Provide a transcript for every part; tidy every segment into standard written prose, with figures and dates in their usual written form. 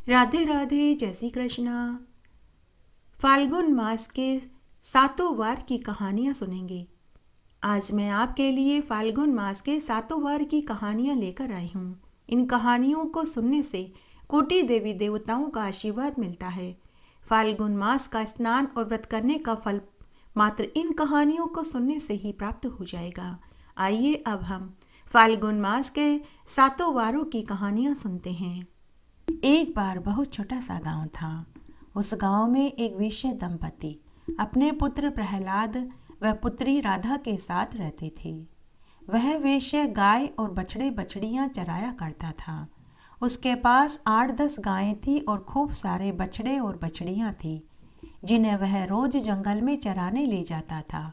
राधे राधे, जय श्री कृष्णा। फाल्गुन मास के सातों वार की कहानियाँ सुनेंगे। आज मैं आपके लिए फाल्गुन मास के सातों वार की कहानियाँ लेकर आई हूँ। इन कहानियों को सुनने से कोटि देवी देवताओं का आशीर्वाद मिलता है। फाल्गुन मास का स्नान और व्रत करने का फल मात्र इन कहानियों को सुनने से ही प्राप्त हो जाएगा। आइए अब हम फाल्गुन मास के सातों वारों की कहानियाँ सुनते हैं। एक बार बहुत छोटा सा गांव था। उस गांव में एक वेश्या दंपति अपने पुत्र प्रहलाद व पुत्री राधा के साथ रहते थे। वह वेश्या गाय और बछड़े बछड़ियां चराया करता था। उसके पास 8-10 गायें थी और खूब सारे बछड़े और बछड़ियां थी, जिन्हें वह रोज जंगल में चराने ले जाता था।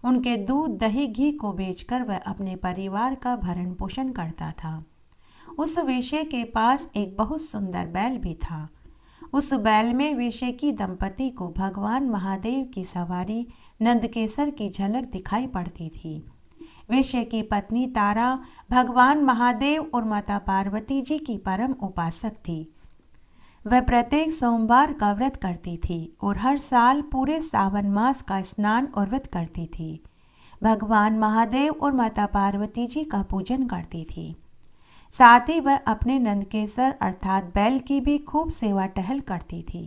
उनके दूध दही घी को बेचकर वह अपने परिवार का भरण पोषण करता था। उस वेश्या के पास एक बहुत सुंदर बैल भी था। उस बैल में वेश्या की दंपति को भगवान महादेव की सवारी नंदकेसर की झलक दिखाई पड़ती थी। वेश्या की पत्नी तारा भगवान महादेव और माता पार्वती जी की परम उपासक थी। वह प्रत्येक सोमवार का व्रत करती थी और हर साल पूरे सावन मास का स्नान और व्रत करती थी। भगवान महादेव और माता पार्वती जी का पूजन करती थी। साथ ही वह अपने नंदकेसर अर्थात बैल की भी खूब सेवा टहल करती थी।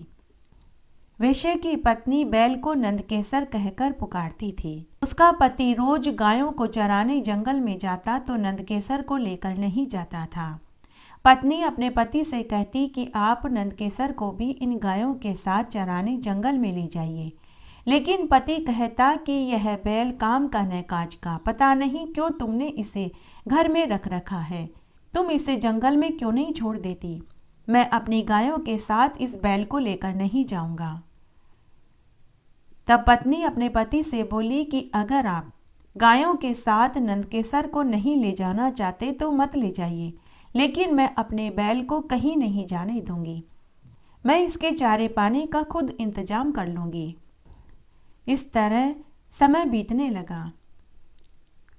वेश्या की पत्नी बैल को नंदकेसर कहकर पुकारती थी। उसका पति रोज गायों को चराने जंगल में जाता तो नंदकेसर को लेकर नहीं जाता था। पत्नी अपने पति से कहती कि आप नंदकेसर को भी इन गायों के साथ चराने जंगल में ले जाइए, लेकिन पति कहता कि यह बैल काम का न काज का, पता नहीं क्यों तुमने इसे घर में रख रखा है, तुम इसे जंगल में क्यों नहीं छोड़ देती। मैं अपनी गायों के साथ इस बैल को लेकर नहीं जाऊंगा। तब पत्नी अपने पति से बोली कि अगर आप गायों के साथ नंदकेसर को नहीं ले जाना चाहते तो मत ले जाइए, लेकिन मैं अपने बैल को कहीं नहीं जाने दूंगी। मैं इसके चारे पानी का खुद इंतजाम कर लूंगी। इस तरह समय बीतने लगा।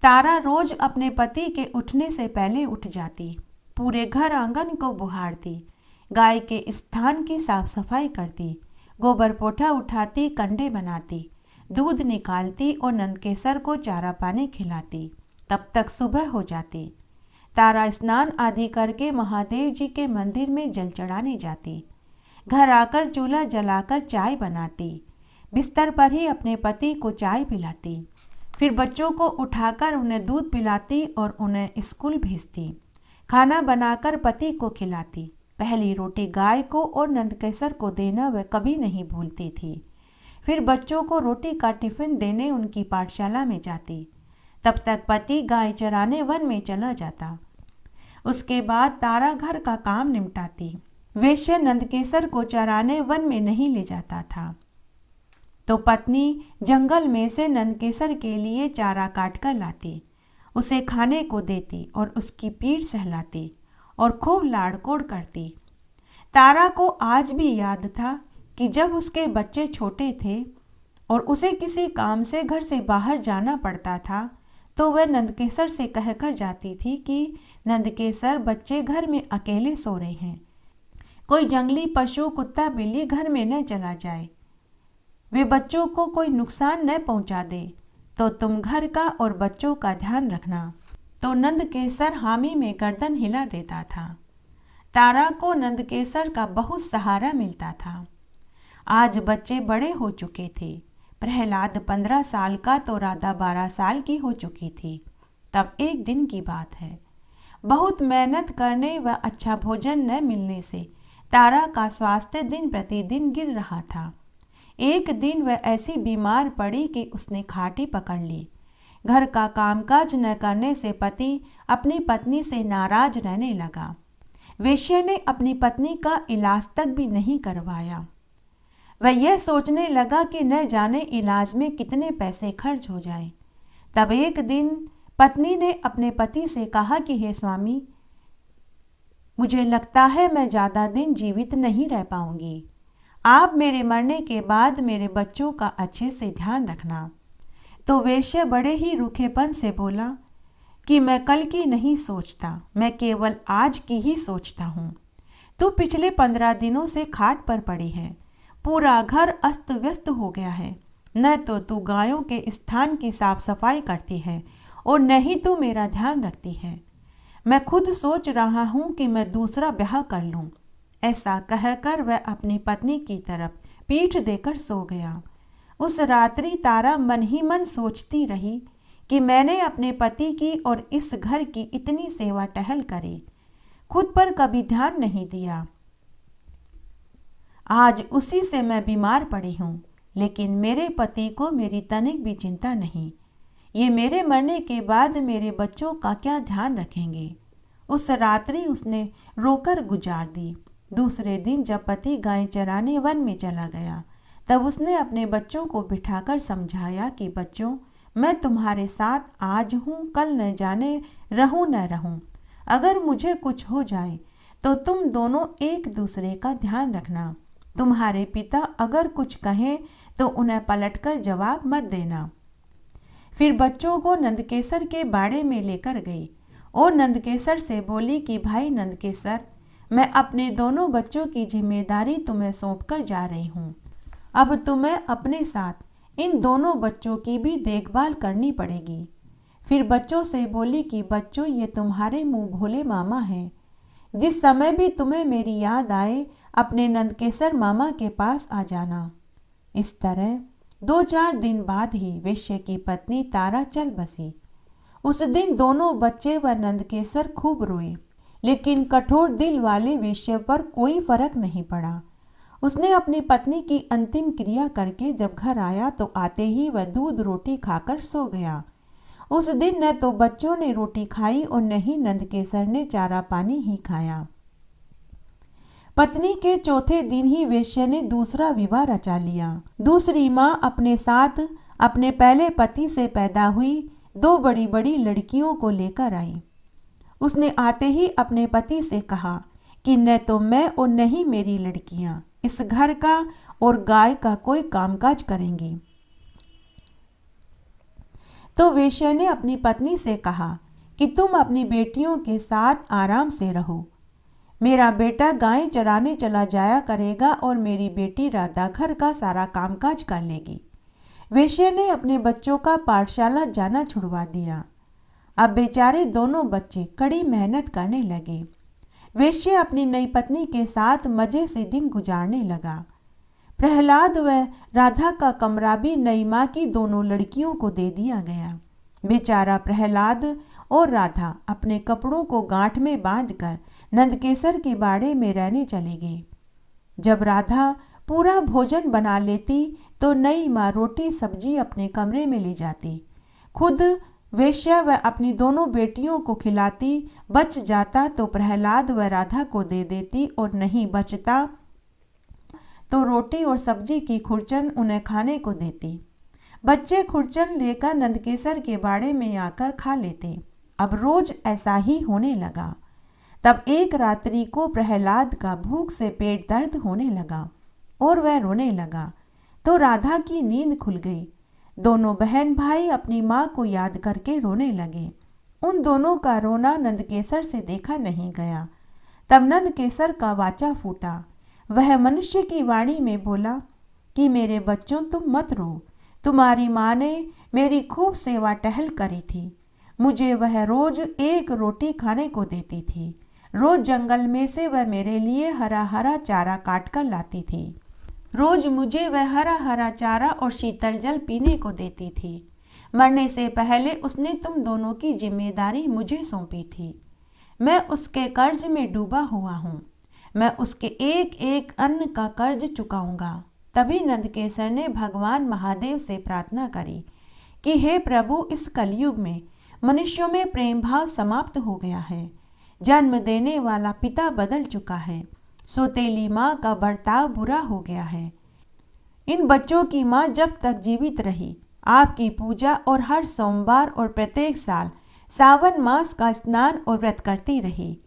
तारा रोज अपने पति के उठने से पहले उठ जाती, पूरे घर आंगन को बुहारती, गाय के स्थान की साफ सफाई करती, गोबर पोठा उठाती, कंडे बनाती, दूध निकालती और नंदकेसर को चारा पानी खिलाती। तब तक सुबह हो जाती। तारा स्नान आदि करके महादेव जी के मंदिर में जल चढ़ाने जाती। घर आकर चूल्हा जलाकर चाय बनाती, बिस्तर पर ही अपने पति को चाय पिलाती, फिर बच्चों को उठाकर उन्हें दूध पिलाती और उन्हें स्कूल भेजती। खाना बनाकर पति को खिलाती। पहली रोटी गाय को और नंदकेसर को देना वह कभी नहीं भूलती थी। फिर बच्चों को रोटी का टिफिन देने उनकी पाठशाला में जाती। तब तक पति गाय चराने वन में चला जाता। उसके बाद तारा घर का काम निपटाती। वेश्या नंदकेसर को चराने वन में नहीं ले जाता था तो पत्नी जंगल में से नंदकेसर के लिए चारा काट कर लाती, उसे खाने को देती और उसकी पीठ सहलाती और खूब लाड़कोड़ करती। तारा को आज भी याद था कि जब उसके बच्चे छोटे थे और उसे किसी काम से घर से बाहर जाना पड़ता था तो वह नंदकेसर से कहकर जाती थी कि नंदकेसर, बच्चे घर में अकेले सो रहे हैं, कोई जंगली पशु कुत्ता बिल्ली घर में न चला जाए, वे बच्चों को कोई नुकसान न पहुंचा दे, तो तुम घर का और बच्चों का ध्यान रखना। तो नंदकेसर हामी में गर्दन हिला देता था। तारा को नंदकेसर का बहुत सहारा मिलता था। आज बच्चे बड़े हो चुके थे। प्रहलाद 15 साल का तो राधा 12 साल की हो चुकी थी। तब एक दिन की बात है। बहुत मेहनत करने व अच्छा भोजन न मिलने से तारा का स्वास्थ्य दिन प्रतिदिन गिर रहा था। एक दिन वह ऐसी बीमार पड़ी कि उसने खाटी पकड़ ली। घर का कामकाज न करने से पति अपनी पत्नी से नाराज रहने लगा। वेश्या ने अपनी पत्नी का इलाज तक भी नहीं करवाया। वह यह सोचने लगा कि न जाने इलाज में कितने पैसे खर्च हो जाए। तब एक दिन पत्नी ने अपने पति से कहा कि हे स्वामी, मुझे लगता है मैं ज़्यादा दिन जीवित नहीं रह पाऊंगी। आप मेरे मरने के बाद मेरे बच्चों का अच्छे से ध्यान रखना। तो वेश्या बड़े ही रूखेपन से बोला कि मैं कल की नहीं सोचता, मैं केवल आज की ही सोचता हूँ। तू पिछले 15 दिनों से खाट पर पड़ी है। पूरा घर अस्त व्यस्त हो गया है। न तो तू गायों के स्थान की साफ सफाई करती है और न ही तू मेरा ध्यान रखती है। मैं खुद सोच रहा हूँ कि मैं दूसरा ब्याह कर लूँ। ऐसा कहकर वह अपनी पत्नी की तरफ पीठ देकर सो गया। उस रात्रि तारा मन ही मन सोचती रही कि मैंने अपने पति की और इस घर की इतनी सेवा टहल करी, खुद पर कभी ध्यान नहीं दिया। आज उसी से मैं बीमार पड़ी हूँ, लेकिन मेरे पति को मेरी तनिक भी चिंता नहीं। ये मेरे मरने के बाद मेरे बच्चों का क्या ध्यान रखेंगे। उस रात्रि उसने रोकर गुजार दी। दूसरे दिन जब पति गाय चराने वन में चला गया, तब उसने अपने बच्चों को बिठाकर समझाया कि बच्चों, मैं तुम्हारे साथ आज हूँ, कल न जाने रहूँ न रहूँ। अगर मुझे कुछ हो जाए तो तुम दोनों एक दूसरे का ध्यान रखना। तुम्हारे पिता अगर कुछ कहें तो उन्हें पलटकर जवाब मत देना। फिर बच्चों को नंदकेसर के बाड़े में लेकर गई और नंदकेसर से बोली कि भाई नंदकेसर, मैं अपने दोनों बच्चों की जिम्मेदारी तुम्हें सौंपकर जा रही हूँ। अब तुम्हें अपने साथ इन दोनों बच्चों की भी देखभाल करनी पड़ेगी। फिर बच्चों से बोली कि बच्चों, ये तुम्हारे मुँह भोले मामा हैं। जिस समय भी तुम्हें मेरी याद आए, अपने नंदकेसर मामा के पास आ जाना। इस तरह 2-4 दिन बाद ही वेश्या की पत्नी तारा चल बसी। उस दिन दोनों बच्चे व नंदकेसर खूब रोए, लेकिन कठोर दिल वाले वेश्या पर कोई फर्क नहीं पड़ा। उसने अपनी पत्नी की अंतिम क्रिया करके जब घर आया तो आते ही वह दूध रोटी खाकर सो गया। उस दिन न तो बच्चों ने रोटी खाई और न ही नंदकेसर ने चारा पानी ही खाया। पत्नी के चौथे दिन ही वेश्या ने दूसरा विवाह रचा लिया। दूसरी माँ अपने साथ अपने पहले पति से पैदा हुई 2 बड़ी बड़ी लड़कियों को लेकर आई। उसने आते ही अपने पति से कहा कि न तो मैं और न ही मेरी लड़कियां इस घर का और गाय का कोई कामकाज करेंगी। तो वेश्या ने अपनी पत्नी से कहा कि तुम अपनी बेटियों के साथ आराम से रहो। मेरा बेटा गाय चराने चला जाया करेगा और मेरी बेटी राधा घर का सारा कामकाज कर लेगी। वेश्या ने अपने बच्चों का पाठशाला जाना छुड़वा दिया। अब बेचारे दोनों बच्चे कड़ी मेहनत करने लगे। वेश्या अपनी नई पत्नी के साथ मजे से दिन गुजारने लगा। प्रहलाद व राधा का कमरा भी नई माँ की दोनों लड़कियों को दे दिया गया। बेचारा प्रहलाद और राधा अपने कपड़ों को गांठ में बांधकर नंदकेसर के बाड़े में रहने चले गए। जब राधा पूरा भोजन बना लेती तो नई माँ रोटी सब्जी अपने कमरे में ले जाती। खुद वेश्या व अपनी दोनों बेटियों को खिलाती। बच जाता तो प्रहलाद व राधा को दे देती और नहीं बचता तो रोटी और सब्जी की खुरचन उन्हें खाने को देती। बच्चे खुरचन लेकर नंदकेसर के बाड़े में आकर खा लेते। अब रोज ऐसा ही होने लगा। तब एक रात्रि को प्रहलाद का भूख से पेट दर्द होने लगा और वह रोने लगा। तो राधा की नींद खुल गई। दोनों बहन भाई अपनी माँ को याद करके रोने लगे। उन दोनों का रोना नंदकेसर से देखा नहीं गया। तब नंदकेसर का वाचा फूटा। वह मनुष्य की वाणी में बोला कि मेरे बच्चों, तुम मत रो। तुम्हारी माँ ने मेरी खूब सेवा टहल करी थी। मुझे वह रोज एक रोटी खाने को देती थी। रोज जंगल में से वह मेरे लिए हरा हरा चारा काट कर लाती थी। रोज मुझे वह हरा हरा चारा और शीतल जल पीने को देती थी। मरने से पहले उसने तुम दोनों की जिम्मेदारी मुझे सौंपी थी। मैं उसके कर्ज में डूबा हुआ हूँ। मैं उसके एक एक अन्न का कर्ज चुकाऊंगा। तभी नंदकेसर ने भगवान महादेव से प्रार्थना करी कि हे प्रभु, इस कलयुग में मनुष्यों में प्रेम भाव समाप्त हो गया है। जन्म देने वाला पिता बदल चुका है। सौतेली माँ का बर्ताव बुरा हो गया है। इन बच्चों की माँ जब तक जीवित रही आपकी पूजा और हर सोमवार और प्रत्येक साल सावन मास का स्नान और व्रत करती रही।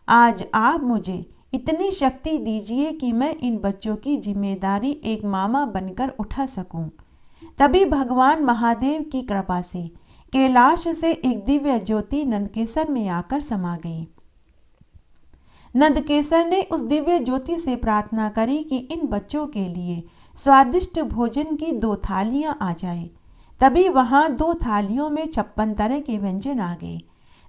आज आप मुझे इतनी शक्ति दीजिए कि मैं इन बच्चों की जिम्मेदारी एक मामा बनकर उठा सकूं। तभी भगवान महादेव की कृपा से कैलाश से एक दिव्य ज्योति नंदकेसर में आकर समा गई। नंदकेसर ने उस दिव्य ज्योति से प्रार्थना करी कि इन बच्चों के लिए स्वादिष्ट भोजन की 2 थालियां आ जाए। तभी वहां 2 थालियों में 56 तरह के व्यंजन आ गए।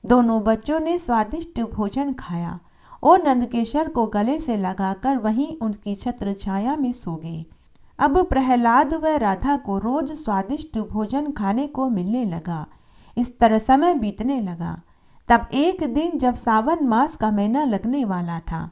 दोनों बच्चों ने स्वादिष्ट भोजन खाया और नंदकेसर को गले से लगाकर वहीं उनकी छत्र छाया में सो गए। अब प्रहलाद व राधा को रोज स्वादिष्ट भोजन खाने को मिलने लगा। इस तरह समय बीतने लगा। तब एक दिन जब सावन मास का महीना लगने वाला था,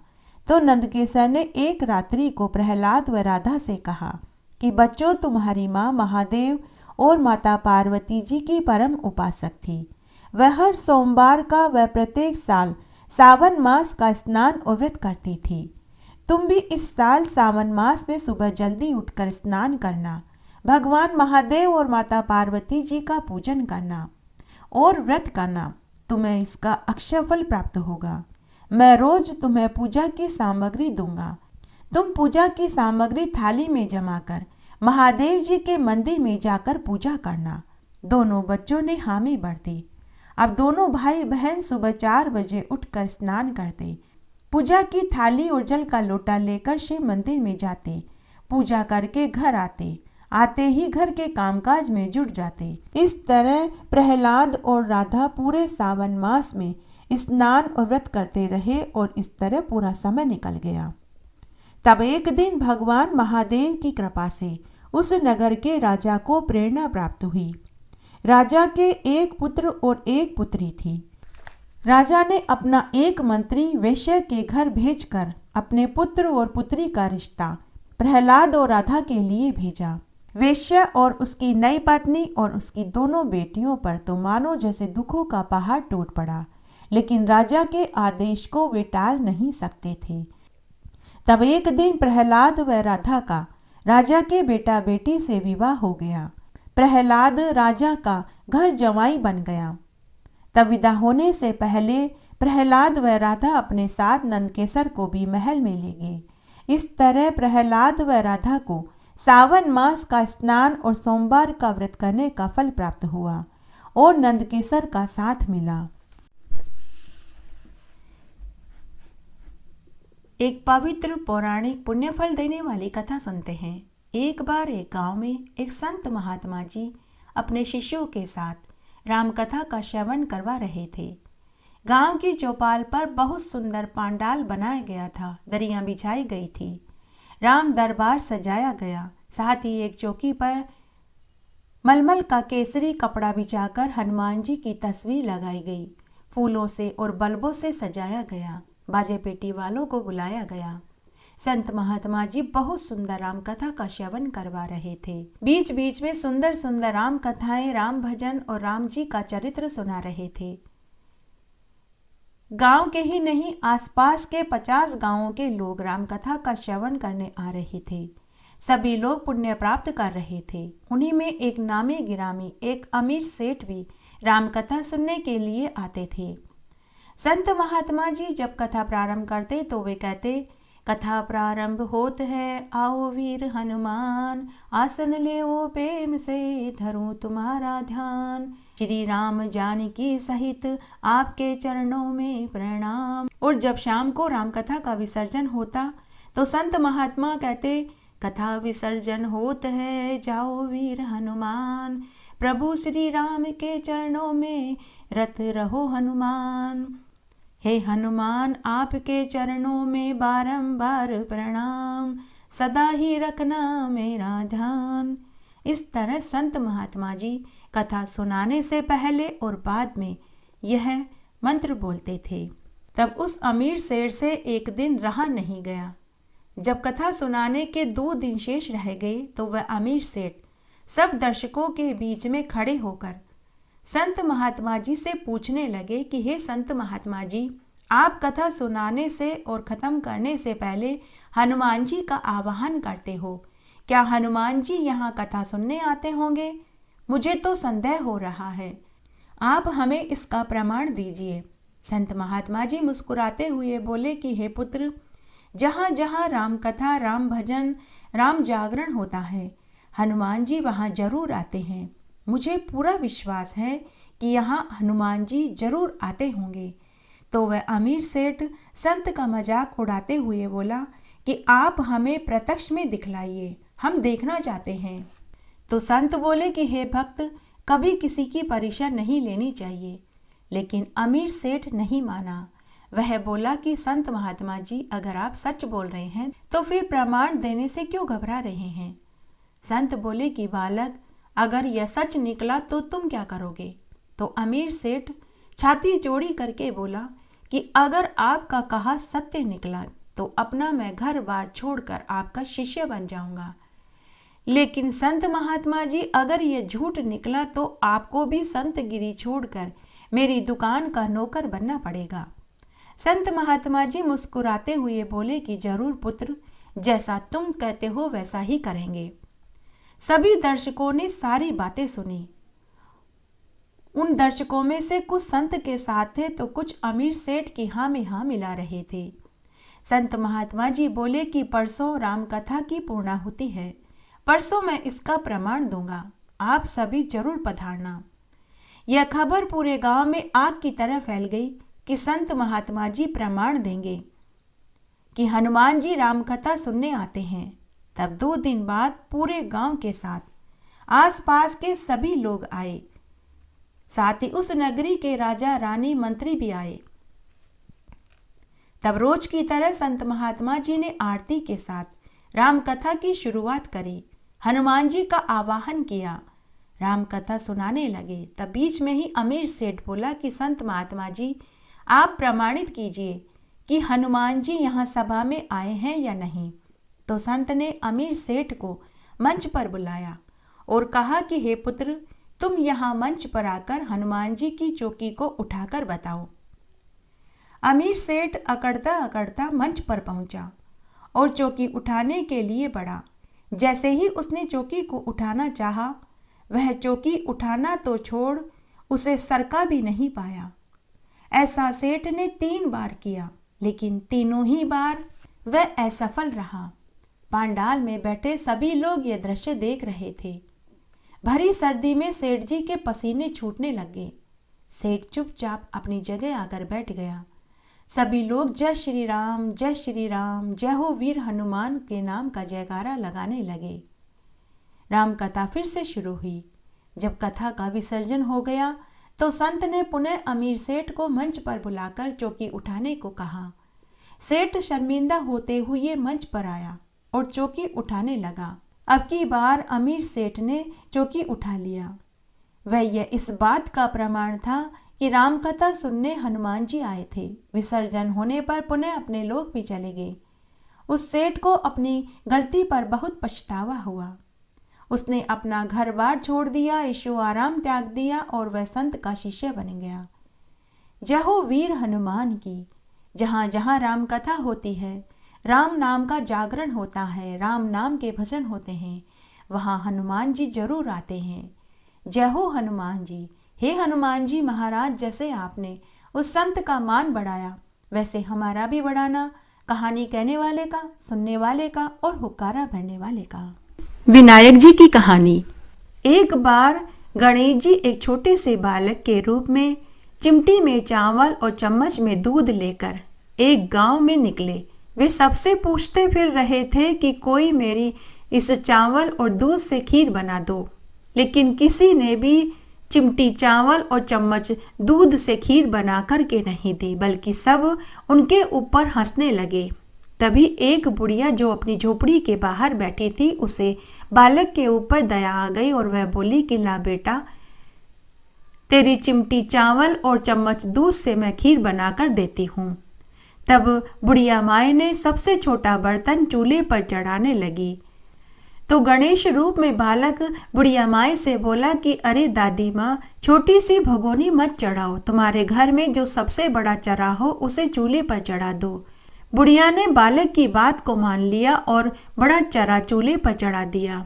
तो नंदकेसर ने एक रात्रि को प्रहलाद व राधा से कहा कि बच्चों, तुम्हारी माँ महादेव और माता पार्वती जी की परम उपासक थी। वह हर सोमवार का व प्रत्येक साल सावन मास का स्नान और व्रत करती थी। तुम भी इस साल सावन मास में सुबह जल्दी उठकर स्नान करना, भगवान महादेव और माता पार्वती जी का पूजन करना और व्रत करना। तुम्हें इसका अक्षय फल प्राप्त होगा। मैं रोज तुम्हें पूजा की सामग्री दूंगा। तुम पूजा की सामग्री थाली में जमा कर महादेव जी के मंदिर में जाकर पूजा करना। दोनों बच्चों ने हामी भर दी। अब दोनों भाई बहन सुबह 4 बजे उठकर स्नान करते, पूजा की थाली और जल का लोटा लेकर शिव मंदिर में जाते, पूजा करके घर आते ही घर के कामकाज में जुट जाते। इस तरह प्रहलाद और राधा पूरे सावन मास में स्नान और व्रत करते रहे और इस तरह पूरा समय निकल गया। तब एक दिन भगवान महादेव की कृपा से उस नगर के राजा को प्रेरणा प्राप्त हुई। राजा के एक पुत्र और एक पुत्री थी। राजा ने अपना एक मंत्री वेश्या के घर भेजकर अपने पुत्र और पुत्री का रिश्ता प्रहलाद और राधा के लिए भेजा। वेश्या और उसकी नई पत्नी और उसकी दोनों बेटियों पर तो मानो जैसे दुखों का पहाड़ टूट पड़ा, लेकिन राजा के आदेश को वे टाल नहीं सकते थे। तब एक दिन प्रहलाद व राधा का राजा के बेटा बेटी से विवाह हो गया। प्रहलाद राजा का घर जवाई बन गया। तब विदा होने से पहले प्रहलाद व राधा अपने साथ नंदकेसर को भी महल में ले गए। इस तरह प्रहलाद व राधा को सावन मास का स्नान और सोमवार का व्रत करने का फल प्राप्त हुआ और नंदकेसर का साथ मिला। एक पवित्र पौराणिक पुण्यफल देने वाली कथा सुनते हैं। एक बार एक गांव में एक संत महात्मा जी अपने शिष्यों के साथ राम कथा का श्रवण करवा रहे थे। गांव की चौपाल पर बहुत सुंदर पांडाल बनाया गया था। दरियां बिछाई गई थी। राम दरबार सजाया गया। साथ ही एक चौकी पर मलमल का केसरी कपड़ा बिछाकर हनुमान जी की तस्वीर लगाई गई। फूलों से और बल्बों से सजाया गया। बाजे पेटी वालों को बुलाया गया। संत महात्मा जी बहुत सुंदर राम कथा का श्रवण करवा रहे थे। बीच बीच में सुंदर सुंदर राम कथाएं, राम भजन और राम जी का चरित्र सुना रहे थे। गांव के ही नहीं, आसपास के 50 गांवों के लोग राम कथा का श्रवण करने आ रहे थे। सभी लोग पुण्य प्राप्त कर रहे थे। उन्हीं में एक नामी गिरामी एक अमीर सेठ भी राम कथा सुनने के लिए आते थे। संत महात्मा जी जब कथा प्रारंभ करते तो वे कहते, कथा प्रारंभ होत है, आओ वीर हनुमान, आसन ले ओ प्रेम से, धरूं तुम्हारा ध्यान, श्री राम जानकी सहित आपके चरणों में प्रणाम। और जब शाम को राम कथा का विसर्जन होता तो संत महात्मा कहते, कथा विसर्जन होत है, जाओ वीर हनुमान, प्रभु श्री राम के चरणों में रत रहो हनुमान। हे हनुमान, आपके चरणों में बारंबार प्रणाम, सदा ही रखना मेरा ध्यान। इस तरह संत महात्मा जी कथा सुनाने से पहले और बाद में यह मंत्र बोलते थे। तब उस अमीर सेठ से एक दिन रहा नहीं गया। जब कथा सुनाने के 2 दिन शेष रह गए तो वह अमीर सेठ सब दर्शकों के बीच में खड़े होकर संत महात्मा जी से पूछने लगे कि हे संत महात्मा जी, आप कथा सुनाने से और ख़त्म करने से पहले हनुमान जी का आवाहन करते हो। क्या हनुमान जी यहाँ कथा सुनने आते होंगे? मुझे तो संदेह हो रहा है। आप हमें इसका प्रमाण दीजिए। संत महात्मा जी मुस्कुराते हुए बोले कि हे पुत्र, जहाँ जहाँ राम कथा, राम भजन, राम जागरण होता है, हनुमान जी वहाँ जरूर आते हैं। मुझे पूरा विश्वास है कि यहाँ हनुमान जी जरूर आते होंगे। तो वह अमीर सेठ संत का मजाक उड़ाते हुए बोला कि आप हमें प्रत्यक्ष में दिखलाइए, हम देखना चाहते हैं। तो संत बोले कि हे भक्त, कभी किसी की परीक्षा नहीं लेनी चाहिए। लेकिन अमीर सेठ नहीं माना। वह बोला कि संत महात्मा जी, अगर आप सच बोल रहे हैं तो फिर प्रमाण देने से क्यों घबरा रहे हैं। संत बोले कि बालक, अगर यह सच निकला तो तुम क्या करोगे। तो अमीर सेठ छाती चौड़ी करके बोला कि अगर आपका कहा सत्य निकला तो अपना मैं घर बार छोड़कर आपका शिष्य बन जाऊंगा। लेकिन संत महात्मा जी, अगर यह झूठ निकला तो आपको भी संतगिरी छोड़कर मेरी दुकान का नौकर बनना पड़ेगा। संत महात्मा जी मुस्कुराते हुए बोले कि जरूर पुत्र, जैसा तुम कहते हो वैसा ही करेंगे। सभी दर्शकों ने सारी बातें सुनी। उन दर्शकों में से कुछ संत के साथ थे तो कुछ अमीर सेठ की हाँ में हाँ मिला रहे थे। संत महात्मा जी बोले कि परसों रामकथा की पूर्णाहुति है, परसों मैं इसका प्रमाण दूंगा, आप सभी जरूर पधारना। यह खबर पूरे गांव में आग की तरह फैल गई कि संत महात्मा जी प्रमाण देंगे कि हनुमान जी रामकथा सुनने आते हैं। तब 2 दिन बाद पूरे गांव के साथ आसपास के सभी लोग आए, साथ ही उस नगरी के राजा रानी मंत्री भी आए। तब रोज की तरह संत महात्मा जी ने आरती के साथ रामकथा की शुरुआत करी, हनुमान जी का आवाहन किया, रामकथा सुनाने लगे। तब बीच में ही अमीर सेठ बोला कि संत महात्मा जी, आप प्रमाणित कीजिए कि हनुमान जी यहाँ सभा में आए हैं या नहीं। तो संत ने अमीर सेठ को मंच पर बुलाया और कहा कि हे पुत्र, तुम यहाँ मंच पर आकर हनुमान जी की चौकी को उठाकर बताओ। अमीर सेठ अकड़ता अकड़ता मंच पर पहुंचा और चौकी उठाने के लिए बढ़ा। जैसे ही उसने चौकी को उठाना चाहा, वह चौकी उठाना तो छोड़ उसे सरका भी नहीं पाया। ऐसा सेठ ने 3 बार किया, लेकिन तीनों ही बार वह असफल रहा। पांडाल में बैठे सभी लोग यह दृश्य देख रहे थे। भरी सर्दी में सेठ जी के पसीने छूटने लगे। सेठ चुपचाप अपनी जगह आकर बैठ गया। सभी लोग जय श्री राम, जय श्री राम, जय हो वीर हनुमान के नाम का जयकारा लगाने लगे। राम कथा फिर से शुरू हुई। जब कथा का विसर्जन हो गया तो संत ने पुनः अमीर सेठ को मंच पर बुलाकर चौकी उठाने को कहा। सेठ शर्मिंदा होते हुए मंच पर आया और चौकी उठाने लगा। अब की बार अमीर सेठ ने चौकी उठा लिया। वह यह इस बात का प्रमाण था कि रामकथा सुनने हनुमान जी आए थे। विसर्जन होने पर पुनः अपने लोक भी चले गए। उस सेठ को अपनी गलती पर बहुत पछतावा हुआ। उसने अपना घर बार छोड़ दिया, यशो आराम त्याग दिया और वह संत का शिष्य बन गया। जय हो वीर हनुमान की। जहाँ जहाँ राम कथा होती है, राम नाम का जागरण होता है, राम नाम के भजन होते हैं, वहाँ हनुमान जी जरूर आते हैं। जय हो हनुमान जी। हे हनुमान जी महाराज, जैसे आपने उस संत का मान बढ़ाया, वैसे हमारा भी बढ़ाना। कहानी कहने वाले का, सुनने वाले का और हुक्कारा भरने वाले का। विनायक जी की कहानी। एक बार गणेश जी एक छोटे से बालक के रूप में चिमटी में चावल और चम्मच में दूध लेकर एक गांव में निकले। वे सबसे पूछते फिर रहे थे कि कोई मेरी इस चावल और दूध से खीर बना दो, लेकिन किसी ने भी चिमटी चावल और चम्मच दूध से खीर बना कर के नहीं दी, बल्कि सब उनके ऊपर हंसने लगे। तभी एक बुढ़िया जो अपनी झोपड़ी के बाहर बैठी थी, उसे बालक के ऊपर दया आ गई और वह बोली कि ला बेटा, तेरी चिमटी चावल और चम्मच दूध से मैं खीर बनाकर देती हूँ। तब बुढ़िया माई ने सबसे छोटा बर्तन चूल्हे पर चढ़ाने लगी। तो गणेश रूप में बालक बुढ़िया माई से बोला कि अरे दादी माँ, छोटी सी भगोनी मत चढ़ाओ, तुम्हारे घर में जो सबसे बड़ा चरा हो उसे चूल्हे पर चढ़ा दो। बुढ़िया ने बालक की बात को मान लिया और बड़ा चरा चूल्हे पर चढ़ा दिया।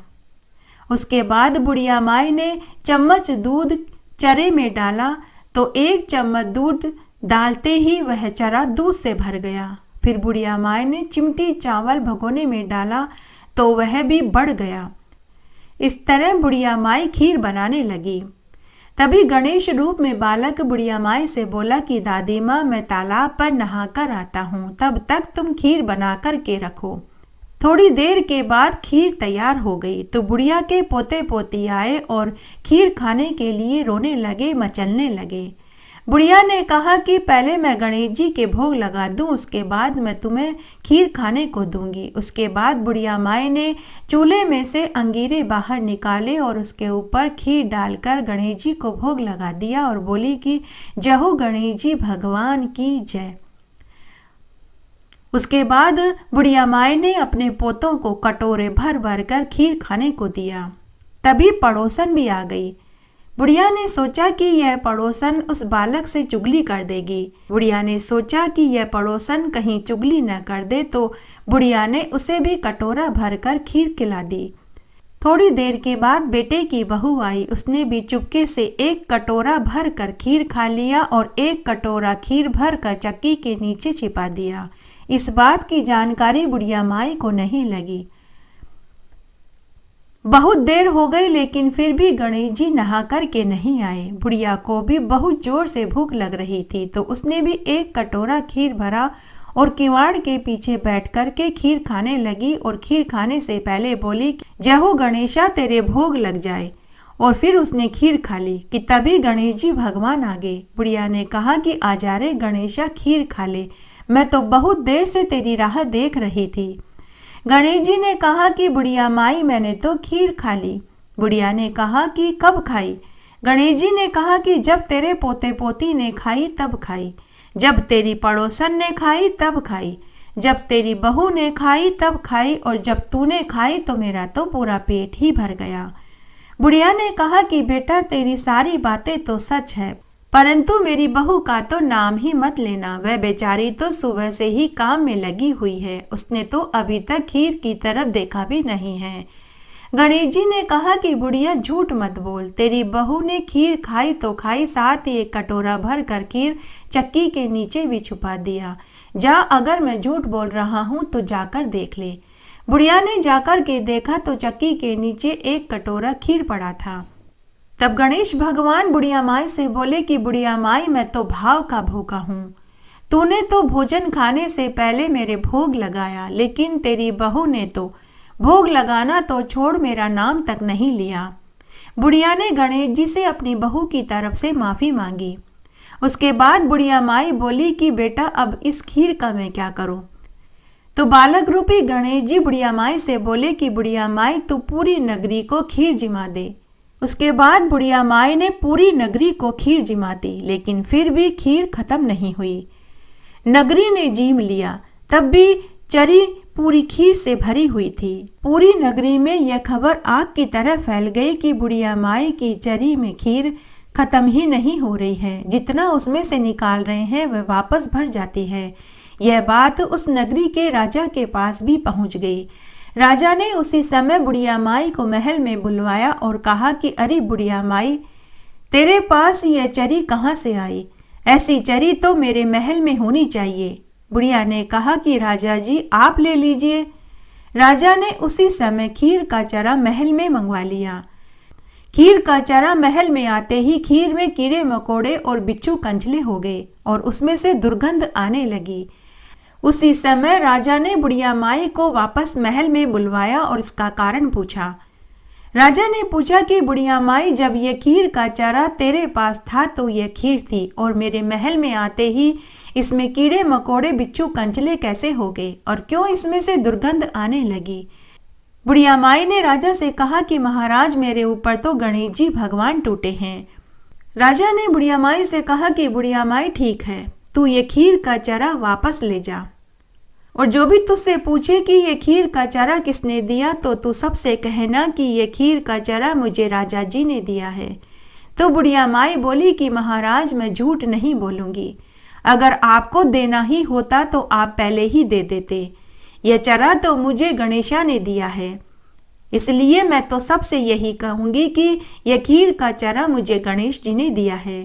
उसके बाद बुढ़िया माई ने चम्मच दूध चरे में डाला तो 1 चम्मच दूध डालते ही वह चरा दूध से भर गया। फिर बुढ़िया माई ने चिमटी चावल भगोने में डाला तो वह भी बढ़ गया। इस तरह बुढ़िया माई खीर बनाने लगी। तभी गणेश रूप में बालक बुढ़िया माई से बोला कि दादी माँ, मैं तालाब पर नहाकर आता हूँ, तब तक तुम खीर बना कर के रखो। थोड़ी देर के बाद खीर तैयार हो गई तो बुढ़िया के पोते पोती आए और खीर खाने के लिए रोने लगे, मचलने लगे। बुढ़िया ने कहा कि पहले मैं गणेश जी के भोग लगा दूं, उसके बाद मैं तुम्हें खीर खाने को दूंगी। उसके बाद बुढ़िया माई ने चूल्हे में से अंगीरे बाहर निकाले और उसके ऊपर खीर डालकर गणेश जी को भोग लगा दिया और बोली कि जय हो गणेश जी भगवान की जय। उसके बाद बुढ़िया माई ने अपने पोतों को कटोरे भर भर कर खीर खाने को दिया। तभी पड़ोसन भी आ गई। बुढ़िया ने सोचा कि यह पड़ोसन उस बालक से चुगली कर देगी। बुढ़िया ने सोचा कि यह पड़ोसन कहीं चुगली न कर दे, तो बुढ़िया ने उसे भी कटोरा भरकर खीर खिला दी। थोड़ी देर के बाद बेटे की बहू आई। उसने भी चुपके से एक कटोरा भर कर खीर खा लिया और एक कटोरा खीर भर कर चक्की के नीचे छिपा दिया। इस बात की जानकारी बुढ़िया माई को नहीं लगी। बहुत देर हो गई लेकिन फिर भी गणेश जी नहा कर के नहीं आए। बुढ़िया को भी बहुत जोर से भूख लग रही थी तो उसने भी एक कटोरा खीर भरा और किवाड़ के पीछे बैठ कर के खीर खाने लगी और खीर खाने से पहले बोली, जय हो गणेशा, तेरे भोग लग जाए। और फिर उसने खीर खा ली कि तभी गणेश जी भगवान आ गए। बुढ़िया ने कहा कि आजा रे गणेशा, खीर खा ले, मैं तो बहुत देर से तेरी राह देख रही थी। गणेश जी ने कहा कि बुढ़िया माई, मैंने तो खीर खा ली। बुढ़िया ने कहा कि कब खाई? गणेश जी ने कहा कि जब तेरे पोते पोती ने खाई तब खाई, जब तेरी पड़ोसन ने खाई तब खाई, जब तेरी बहू ने खाई तब खाई, और जब तूने खाई तो मेरा तो पूरा पेट ही भर गया। बुढ़िया ने कहा कि बेटा, तेरी सारी बातें तो सच है, परंतु मेरी बहू का तो नाम ही मत लेना। वह बेचारी तो सुबह से ही काम में लगी हुई है, उसने तो अभी तक खीर की तरफ देखा भी नहीं है। गणेश जी ने कहा कि बुढ़िया, झूठ मत बोल, तेरी बहू ने खीर खाई तो खाई, साथ ही एक कटोरा भर कर खीर चक्की के नीचे भी छुपा दिया। जा, अगर मैं झूठ बोल रहा हूँ तो जाकर देख ले। बुढ़िया ने जाकर के देखा तो चक्की के नीचे एक कटोरा खीर पड़ा था। तब गणेश भगवान बुढ़िया माई से बोले कि बुढ़िया माई, मैं तो भाव का भूखा हूँ। तूने तो भोजन खाने से पहले मेरे भोग लगाया, लेकिन तेरी बहू ने तो भोग लगाना तो छोड़, मेरा नाम तक नहीं लिया। बुढ़िया ने गणेश जी से अपनी बहू की तरफ से माफ़ी मांगी। उसके बाद बुढ़िया माई बोली कि बेटा, अब इस खीर का मैं क्या करूँ? तो बालक रूपी गणेश जी बुढ़िया माई से बोले कि बुढ़िया माई, तू पूरी नगरी को खीर जिमा दे। उसके बाद बुढ़िया माई ने पूरी नगरी को खीर जिमा दी, लेकिन फिर भी खीर खत्म नहीं हुई। नगरी ने जीम लिया, तब भी चरी पूरी खीर से भरी हुई थी। पूरी नगरी में यह खबर आग की तरह फैल गई कि बुढ़िया माई की चरी में खीर खत्म ही नहीं हो रही है, जितना उसमें से निकाल रहे हैं वह वापस भर जाती है। यह बात उस नगरी के राजा के पास भी पहुंच गई। राजा ने उसी समय बुढ़िया माई को महल में बुलवाया और कहा कि अरे बुढ़िया माई, तेरे पास यह चरी कहाँ से आई? ऐसी चरी तो मेरे महल में होनी चाहिए। बुढ़िया ने कहा कि राजा जी, आप ले लीजिए। राजा ने उसी समय खीर का चरा महल में मंगवा लिया। खीर का चरा महल में आते ही खीर में कीड़े मकोड़े और बिच्छू कंचले हो गए और उसमें से दुर्गंध आने लगी। उसी समय राजा ने बुढ़िया माई को वापस महल में बुलवाया और इसका कारण पूछा। राजा ने पूछा कि बुढ़िया माई, जब यह खीर का चारा तेरे पास था तो यह खीर थी, और मेरे महल में आते ही इसमें कीड़े मकोड़े बिच्छू कंचले कैसे हो गए, और क्यों इसमें से दुर्गंध आने लगी? बुढ़िया माई ने राजा से कहा कि महाराज, मेरे ऊपर तो गणेश जी भगवान टूटे हैं। राजा ने बुढ़िया माई से कहा कि बुढ़िया माई, ठीक है, तू ये खीर का चारा वापस ले जा, और जो भी तुझसे पूछे कि ये खीर का चारा किसने दिया तो तू सबसे कहना कि ये खीर का चारा मुझे राजा जी ने दिया है। तो बुढ़िया माई बोली कि महाराज, मैं झूठ नहीं बोलूँगी, अगर आपको देना ही होता तो आप पहले ही दे देते। यह चारा तो मुझे गणेशा ने दिया है, इसलिए मैं तो सबसे यही कहूँगी कि यह खीर का चारा मुझे गणेश जी ने दिया है।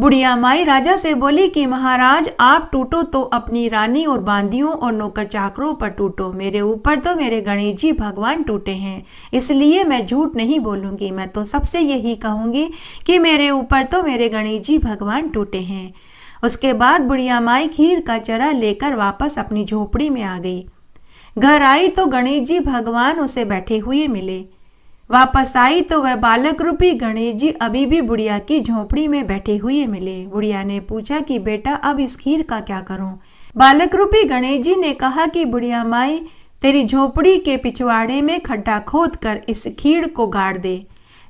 बुढ़िया माई राजा से बोली कि महाराज आप टूटो तो अपनी रानी और बांदियों और नौकर चाकरों पर टूटो, मेरे ऊपर तो मेरे गणेश जी भगवान टूटे हैं, इसलिए मैं झूठ नहीं बोलूंगी। मैं तो सबसे यही कहूंगी कि मेरे ऊपर तो मेरे गणेश जी भगवान टूटे हैं। उसके बाद बुढ़िया माई खीर का चरा लेकर वापस अपनी झोपड़ी में आ गई। घर आई तो गणेश जी भगवान उसे बैठे हुए मिले। वापस आई तो वह बालक रूपी गणेश जी अभी भी बुढ़िया की झोपड़ी में बैठे हुए मिले। बुढ़िया ने पूछा कि बेटा अब इस खीर का क्या करूं? बालक रूपी गणेश जी ने कहा कि बुढ़िया माई तेरी झोपड़ी के पिछवाड़े में खड्डा खोद कर इस खीर को गाड़ दे।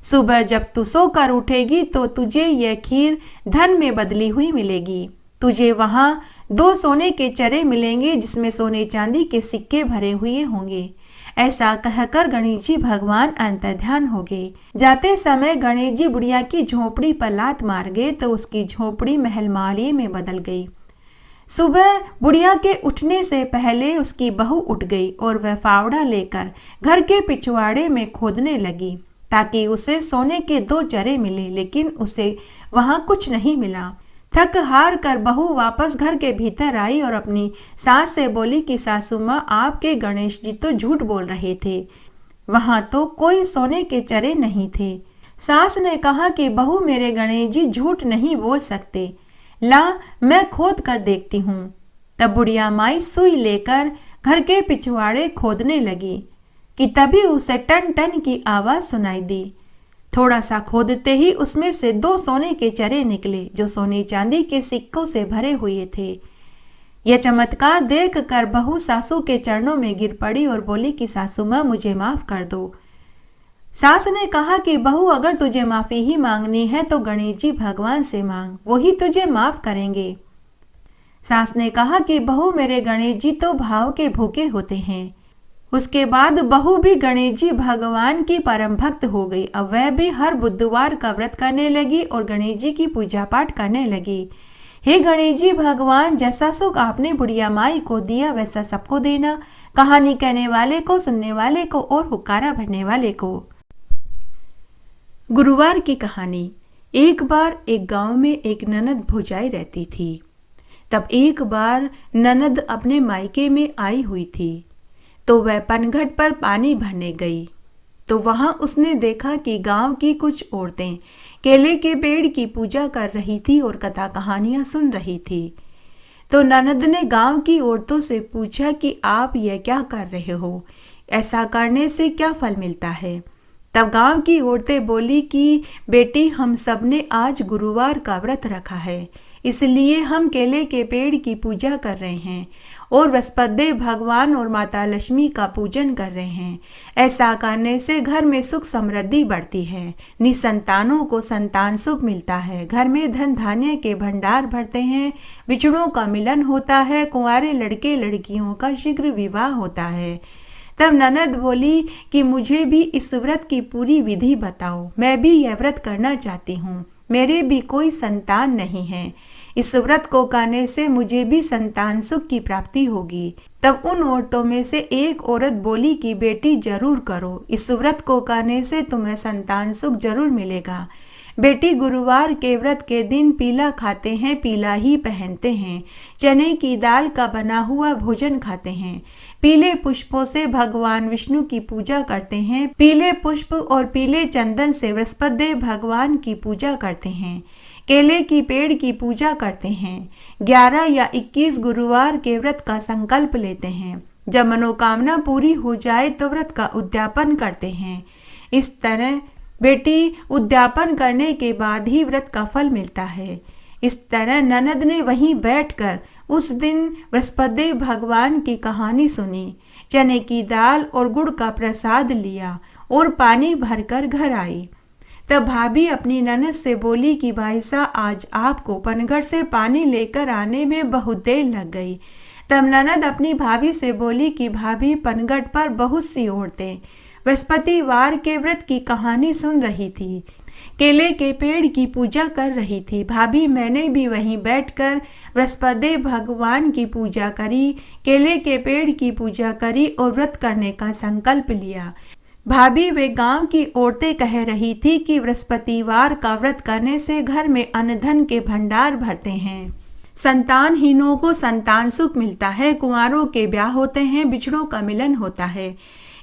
सुबह जब तू सोकर उठेगी तो तुझे यह खीर धन में बदली हुई मिलेगी। तुझे वहां 2 सोने के चरे मिलेंगे जिसमें सोने चांदी के सिक्के भरे हुए होंगे। ऐसा कहकर गणेश जी भगवान अंतर्ध्यान हो गए। जाते समय गणेश जी बुढ़िया की झोपड़ी पर लात मार गए तो उसकी झोपड़ी महलमाली में बदल गई। सुबह बुढ़िया के उठने से पहले उसकी बहू उठ गई और वह फावड़ा लेकर घर के पिछवाड़े में खोदने लगी ताकि उसे सोने के 2 चरे मिले, लेकिन उसे वहां कुछ नहीं मिला। थक हार कर बहू वापस घर के भीतर आई और अपनी सास से बोली कि सासू माँ आपके गणेश जी तो झूठ बोल रहे थे, वहां तो कोई सोने के चरे नहीं थे। सास ने कहा कि बहू मेरे गणेश जी झूठ नहीं बोल सकते, ला मैं खोद कर देखती हूँ। तब बुढ़िया माई सुई लेकर घर के पिछवाड़े खोदने लगी कि तभी उसे टन टन की आवाज सुनाई दी। थोड़ा सा खोदते ही उसमें से 2 सोने के चरे निकले जो सोने चांदी के सिक्कों से भरे हुए थे। यह चमत्कार देखकर बहू सासू के चरणों में गिर पड़ी और बोली कि सासू माँ मुझे माफ कर दो। सास ने कहा कि बहू अगर तुझे माफी ही मांगनी है तो गणेश जी भगवान से मांग, वही तुझे माफ करेंगे। सास ने कहा कि बहू मेरे गणेश जी तो भाव के भूखे होते हैं। उसके बाद बहू भी गणेश जी भगवान की परम भक्त हो गई। अब वह भी हर बुधवार का व्रत करने लगी और गणेश जी की पूजा पाठ करने लगी। हे गणेश जी भगवान, जैसा सुख आपने बुढ़िया माई को दिया वैसा सबको देना, कहानी कहने वाले को, सुनने वाले को और हुक्कारा भरने वाले को। गुरुवार की कहानी। एक बार एक गांव में एक ननद भौजाई रहती थी। तब एक बार ननद अपने मायके में आई हुई थी तो वह पनघट पर पानी भरने गई तो वहां उसने देखा कि गांव की कुछ औरतें केले के पेड़ की पूजा कर रही थी और कथा कहानियां सुन रही थी। तो ननद ने गांव की औरतों से पूछा कि आप यह क्या कर रहे हो, ऐसा करने से क्या फल मिलता है। तब गांव की औरतें बोली कि बेटी हम सब ने आज गुरुवार का व्रत रखा है, इसलिए हम केले के पेड़ की पूजा कर रहे हैं और बृहस्पति भगवान और माता लक्ष्मी का पूजन कर रहे हैं। ऐसा करने से घर में सुख समृद्धि बढ़ती है, निसंतानों को संतान सुख मिलता है, घर में धन धान्य के भंडार भरते हैं, बिछड़ों का मिलन होता है, कुंवारे लड़के लड़कियों का शीघ्र विवाह होता है। तब ननद बोली कि मुझे भी इस व्रत की पूरी विधि बताओ, मैं भी यह व्रत करना चाहती हूँ, मेरे भी कोई संतान नहीं है, इस व्रत को करने से मुझे भी संतान सुख की प्राप्ति होगी। तब उन औरतों में से एक औरत बोली कि बेटी जरूर करो, इस व्रत को करने से तुम्हें संतान सुख जरूर मिलेगा। बेटी गुरुवार के व्रत के दिन पीला खाते हैं, पीला ही पहनते हैं, चने की दाल का बना हुआ भोजन खाते हैं, पीले पुष्पों से भगवान विष्णु की पूजा करते हैं, पीले पुष्प और पीले चंदन से बृहस्पति भगवान की पूजा करते हैं, केले की पेड़ की पूजा करते हैं, 11 या 21 गुरुवार के व्रत का संकल्प लेते हैं। जब मनोकामना पूरी हो जाए तो व्रत का उद्यापन करते हैं। इस तरह बेटी उद्यापन करने के बाद ही व्रत का फल मिलता है। इस तरह ननद ने वहीं बैठकर उस दिन बृहस्पति भगवान की कहानी सुनी, चने की दाल और गुड़ का प्रसाद लिया और पानी भरकर घर आई। तब भाभी अपनी ननद से बोली कि भाई साहब आज आपको पनघट से पानी लेकर आने में बहुत देर लग गई। तब ननद अपनी भाभी से बोली कि भाभी पनघट पर बहुत सी औरतें बृहस्पतिवार के व्रत की कहानी सुन रही थी, केले के पेड़ की पूजा कर रही थी। भाभी मैंने भी वहीं बैठकर बृहस्पति भगवान की पूजा करी, केले के पेड़ की पूजा करी और व्रत करने का संकल्प लिया। भाभी वे गांव की औरतें कह रही थी कि बृहस्पतिवार का व्रत करने से घर में अन्न धन के भंडार भरते हैं, संतानहीनों को संतान सुख मिलता है, कुंवारों के ब्याह होते हैं, बिछड़ों का मिलन होता है।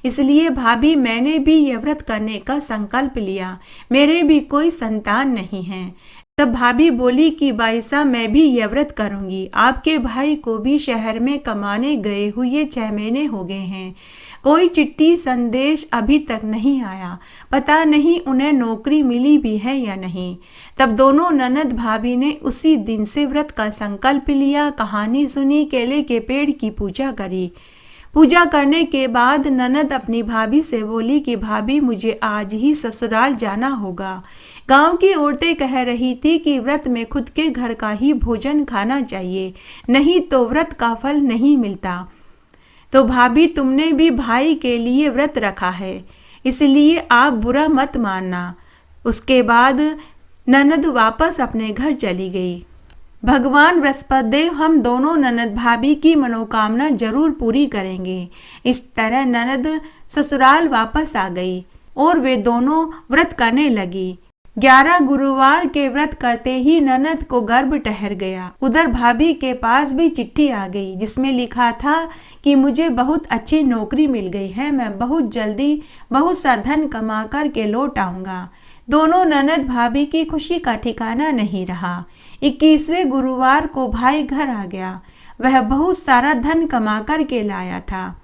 इसलिए भाभी मैंने भी यह व्रत करने का संकल्प लिया। मेरे भी कोई संतान नहीं है। तब भाभी बोली कि बाईसा मैं भी यह व्रत करूंगी। आपके भाई को भी शहर में कमाने गए हुए 6 महीने हो गए हैं। कोई चिट्ठी संदेश अभी तक नहीं आया। पता नहीं उन्हें नौकरी मिली भी है या नहीं। तब दोनों ननद भाभी ने उसी दिन से व्रत का संकल्प लिया, कहानी सुनी, केले के पेड़ की पूजा करी। पूजा करने के बाद ननद अपनी भाभी से बोली कि भाभी मुझे आज ही ससुराल जाना होगा। गांव की औरतें कह रही थी कि व्रत में खुद के घर का ही भोजन खाना चाहिए, नहीं तो व्रत का फल नहीं मिलता। तो भाभी तुमने भी भाई के लिए व्रत रखा है, इसलिए आप बुरा मत मानना। उसके बाद ननद वापस अपने घर चली गई। भगवान बृहस्पति देव हम दोनों ननद भाभी की मनोकामना जरूर पूरी करेंगे। इस तरह ननद ससुराल वापस आ गई और वे दोनों व्रत करने लगी। 11 गुरुवार के व्रत करते ही ननद को गर्भ ठहर गया। उधर भाभी के पास भी चिट्ठी आ गई जिसमें लिखा था कि मुझे बहुत अच्छी नौकरी मिल गई है, मैं बहुत जल्दी बहुत सा धन कमा कर के लौट आऊँगा। दोनों ननद भाभी की खुशी का ठिकाना नहीं रहा। 21वें गुरुवार को भाई घर आ गया। वह बहुत सारा धन कमा कर के लाया था।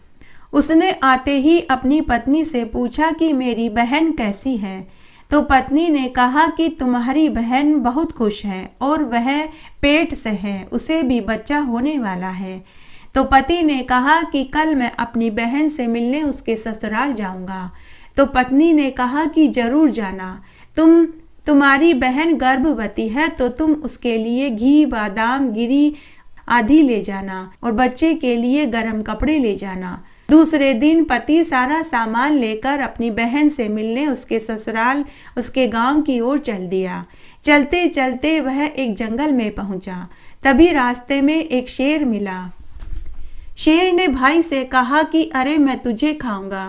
उसने आते ही अपनी पत्नी से पूछा कि मेरी बहन कैसी है। तो पत्नी ने कहा कि तुम्हारी बहन बहुत खुश है और वह पेट से है, उसे भी बच्चा होने वाला है। तो पति ने कहा कि कल मैं अपनी बहन से मिलने उसके ससुराल जाऊंगा। तो पत्नी ने कहा कि जरूर जाना। तुम्हारी बहन गर्भवती है तो तुम उसके लिए घी, बादाम, गिरी आदि ले जाना और बच्चे के लिए गर्म कपड़े ले जाना। दूसरे दिन पति सारा सामान लेकर अपनी बहन से मिलने उसके ससुराल, उसके गांव की ओर चल दिया। चलते चलते वह एक जंगल में पहुंचा। तभी रास्ते में एक शेर मिला। शेर ने भाई से कहा कि अरे मैं तुझे खाऊंगा।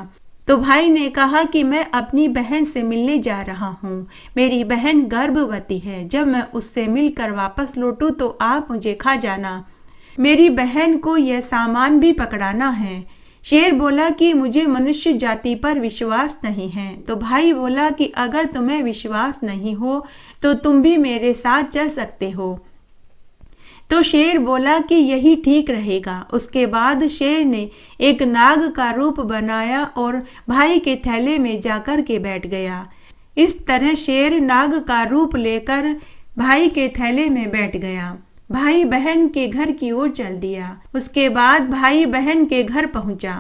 तो भाई ने कहा कि मैं अपनी बहन से मिलने जा रहा हूँ, मेरी बहन गर्भवती है, जब मैं उससे मिलकर वापस लौटूं तो आप मुझे खा जाना, मेरी बहन को यह सामान भी पकड़ाना है। शेर बोला कि मुझे मनुष्य जाति पर विश्वास नहीं है। तो भाई बोला कि अगर तुम्हें विश्वास नहीं हो तो तुम भी मेरे साथ चल सकते हो। तो शेर बोला कि यही ठीक रहेगा। उसके बाद शेर ने एक नाग का रूप बनाया और भाई के थैले में जाकर के बैठ गया। इस तरह शेर नाग का रूप लेकर भाई के थैले में बैठ गया। भाई बहन के घर की ओर चल दिया। उसके बाद भाई बहन के घर पहुंचा।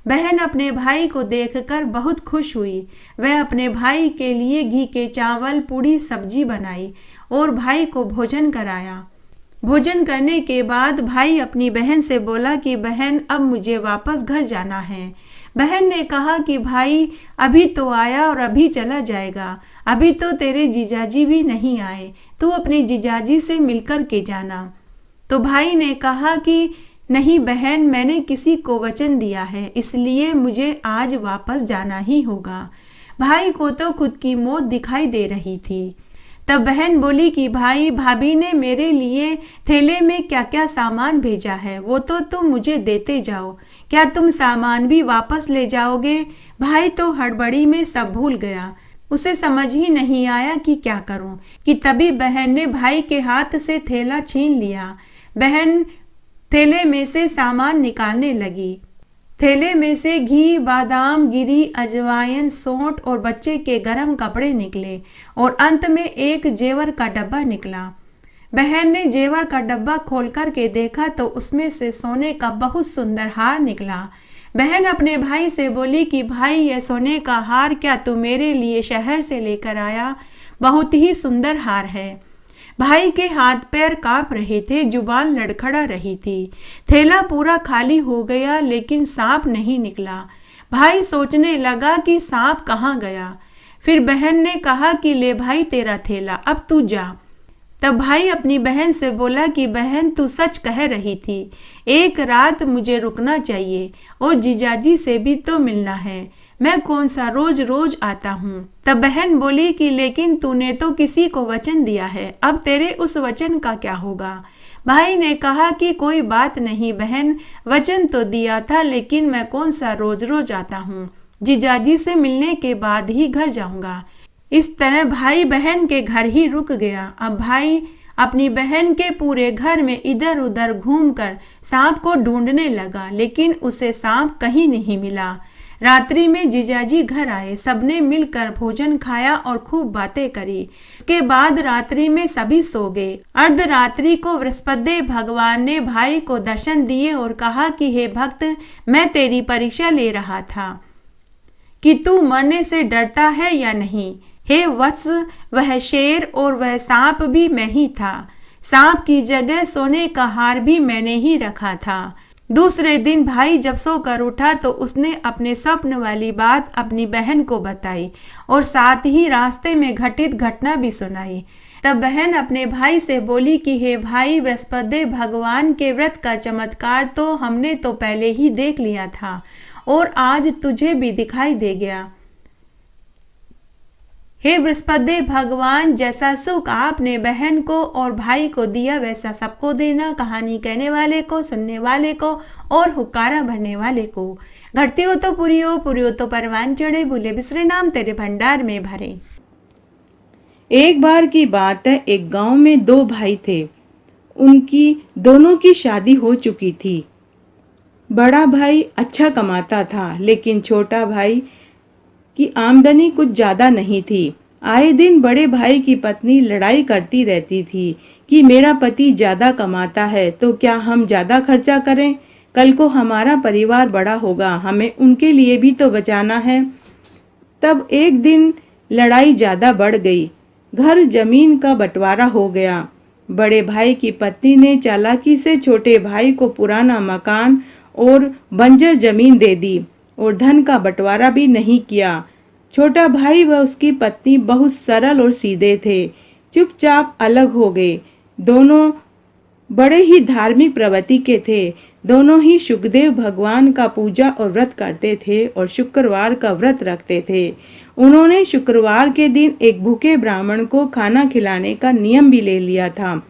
बहन अपने भाई को देखकर बहुत खुश हुई। वह अपने भाई के लिए घी के चावल, पूड़ी, सब्जी बनाई और भाई को भोजन कराया। भोजन करने के बाद भाई अपनी बहन से बोला कि बहन अब मुझे वापस घर जाना है। बहन ने कहा कि भाई अभी तो आया और अभी चला जाएगा, अभी तो तेरे जीजाजी भी नहीं आए, तू अपने जीजाजी से मिलकर के जाना। तो भाई ने कहा कि नहीं बहन, मैंने किसी को वचन दिया है, इसलिए मुझे आज वापस जाना ही होगा। भाई को तो खुद की मौत दिखाई दे रही थी। तब बहन बोली कि भाई भाभी ने मेरे लिए थैले में क्या क्या सामान भेजा है वो तो तुम मुझे देते जाओ, क्या तुम सामान भी वापस ले जाओगे? भाई तो हड़बड़ी में सब भूल गया, उसे समझ ही नहीं आया कि क्या करूं कि तभी बहन ने भाई के हाथ से थैला छीन लिया। बहन थैले में से सामान निकालने लगी। थैले में से घी, बादाम, गिरी, अजवाइन, सौंठ और बच्चे के गर्म कपड़े निकले और अंत में एक जेवर का डब्बा निकला। बहन ने जेवर का डब्बा खोल कर के देखा तो उसमें से सोने का बहुत सुंदर हार निकला। बहन अपने भाई से बोली कि भाई यह सोने का हार क्या तू मेरे लिए शहर से लेकर आया? बहुत ही सुंदर हार है। भाई के हाथ पैर कांप रहे थे, जुबान लड़खड़ा रही थी। थैला पूरा खाली हो गया लेकिन सांप नहीं निकला। भाई सोचने लगा कि सांप कहाँ गया। फिर बहन ने कहा कि ले भाई तेरा थैला, अब तू जा। तब भाई अपनी बहन से बोला कि बहन तू सच कह रही थी, एक रात मुझे रुकना चाहिए और जीजाजी से भी तो मिलना है। मैं कौन सा रोज रोज आता हूँ। तब बहन बोली कि लेकिन तूने तो किसी को वचन दिया है, अब तेरे उस वचन का क्या होगा। भाई ने कहा कि कोई बात नहीं बहन, वचन तो दिया था, लेकिन मैं कौन सा रोज रोज आता हूँ। जीजाजी से मिलने के बाद ही घर जाऊंगा। इस तरह भाई बहन के घर ही रुक गया। अब भाई अपनी बहन के पूरे घर में इधर उधर घूमकर सांप को ढूंढने लगा, लेकिन उसे सांप कहीं नहीं मिला। रात्रि में जीजाजी घर आए, सबने मिलकर भोजन खाया और खूब बातें करी। इसके बाद रात्रि में सभी सो गए। अर्धरात्रि को बृहस्पति भगवान ने भाई को दर्शन दिए और कहा कि हे भक्त, मैं तेरी परीक्षा ले रहा था कि तू मरने से डरता है या नहीं। हे वत्स, वह शेर और वह सांप भी मैं ही था। सांप की जगह सोने का हार भी मैंने ही रखा था। दूसरे दिन भाई जब सोकर उठा तो उसने अपने स्वप्न वाली बात अपनी बहन को बताई और साथ ही रास्ते में घटित घटना भी सुनाई। तब बहन अपने भाई से बोली कि हे भाई, बृहस्पति भगवान के व्रत का चमत्कार तो हमने तो पहले ही देख लिया था और आज तुझे भी दिखाई दे गया। हे बृहस्पति भगवान, जैसा सुख आपने बहन को और भाई को दिया वैसा सबको देना, कहानी कहने वाले को, सुनने वाले को और हुक्कारा भरने वाले को। घटती हो तो पूरी हो तो परवान चढ़े, भूले बिसरे नाम तेरे भंडार में भरे। एक बार की बात है, एक गांव में दो भाई थे। उनकी दोनों की शादी हो चुकी थी। बड़ा भाई अच्छा कमाता था, लेकिन छोटा भाई की आमदनी कुछ ज्यादा नहीं थी। आए दिन बड़े भाई की पत्नी लड़ाई करती रहती थी कि मेरा पति ज्यादा कमाता है तो क्या हम ज्यादा खर्चा करें, कल को हमारा परिवार बड़ा होगा, हमें उनके लिए भी तो बचाना है। तब एक दिन लड़ाई ज्यादा बढ़ गई। घर जमीन का बंटवारा हो गया। बड़े भाई की पत्नी ने चालाकी से छोटे भाई को पुराना मकान और बंजर जमीन दे दी और धन का बंटवारा भी नहीं किया। छोटा भाई व उसकी पत्नी बहुत सरल और सीधे थे, चुपचाप अलग हो गए। दोनों बड़े ही धार्मिक प्रवृत्ति के थे। दोनों ही शुकदेव भगवान का पूजा और व्रत करते थे और शुक्रवार का व्रत रखते थे। उन्होंने शुक्रवार के दिन एक भूखे ब्राह्मण को खाना खिलाने का नियम भी ले लिया था।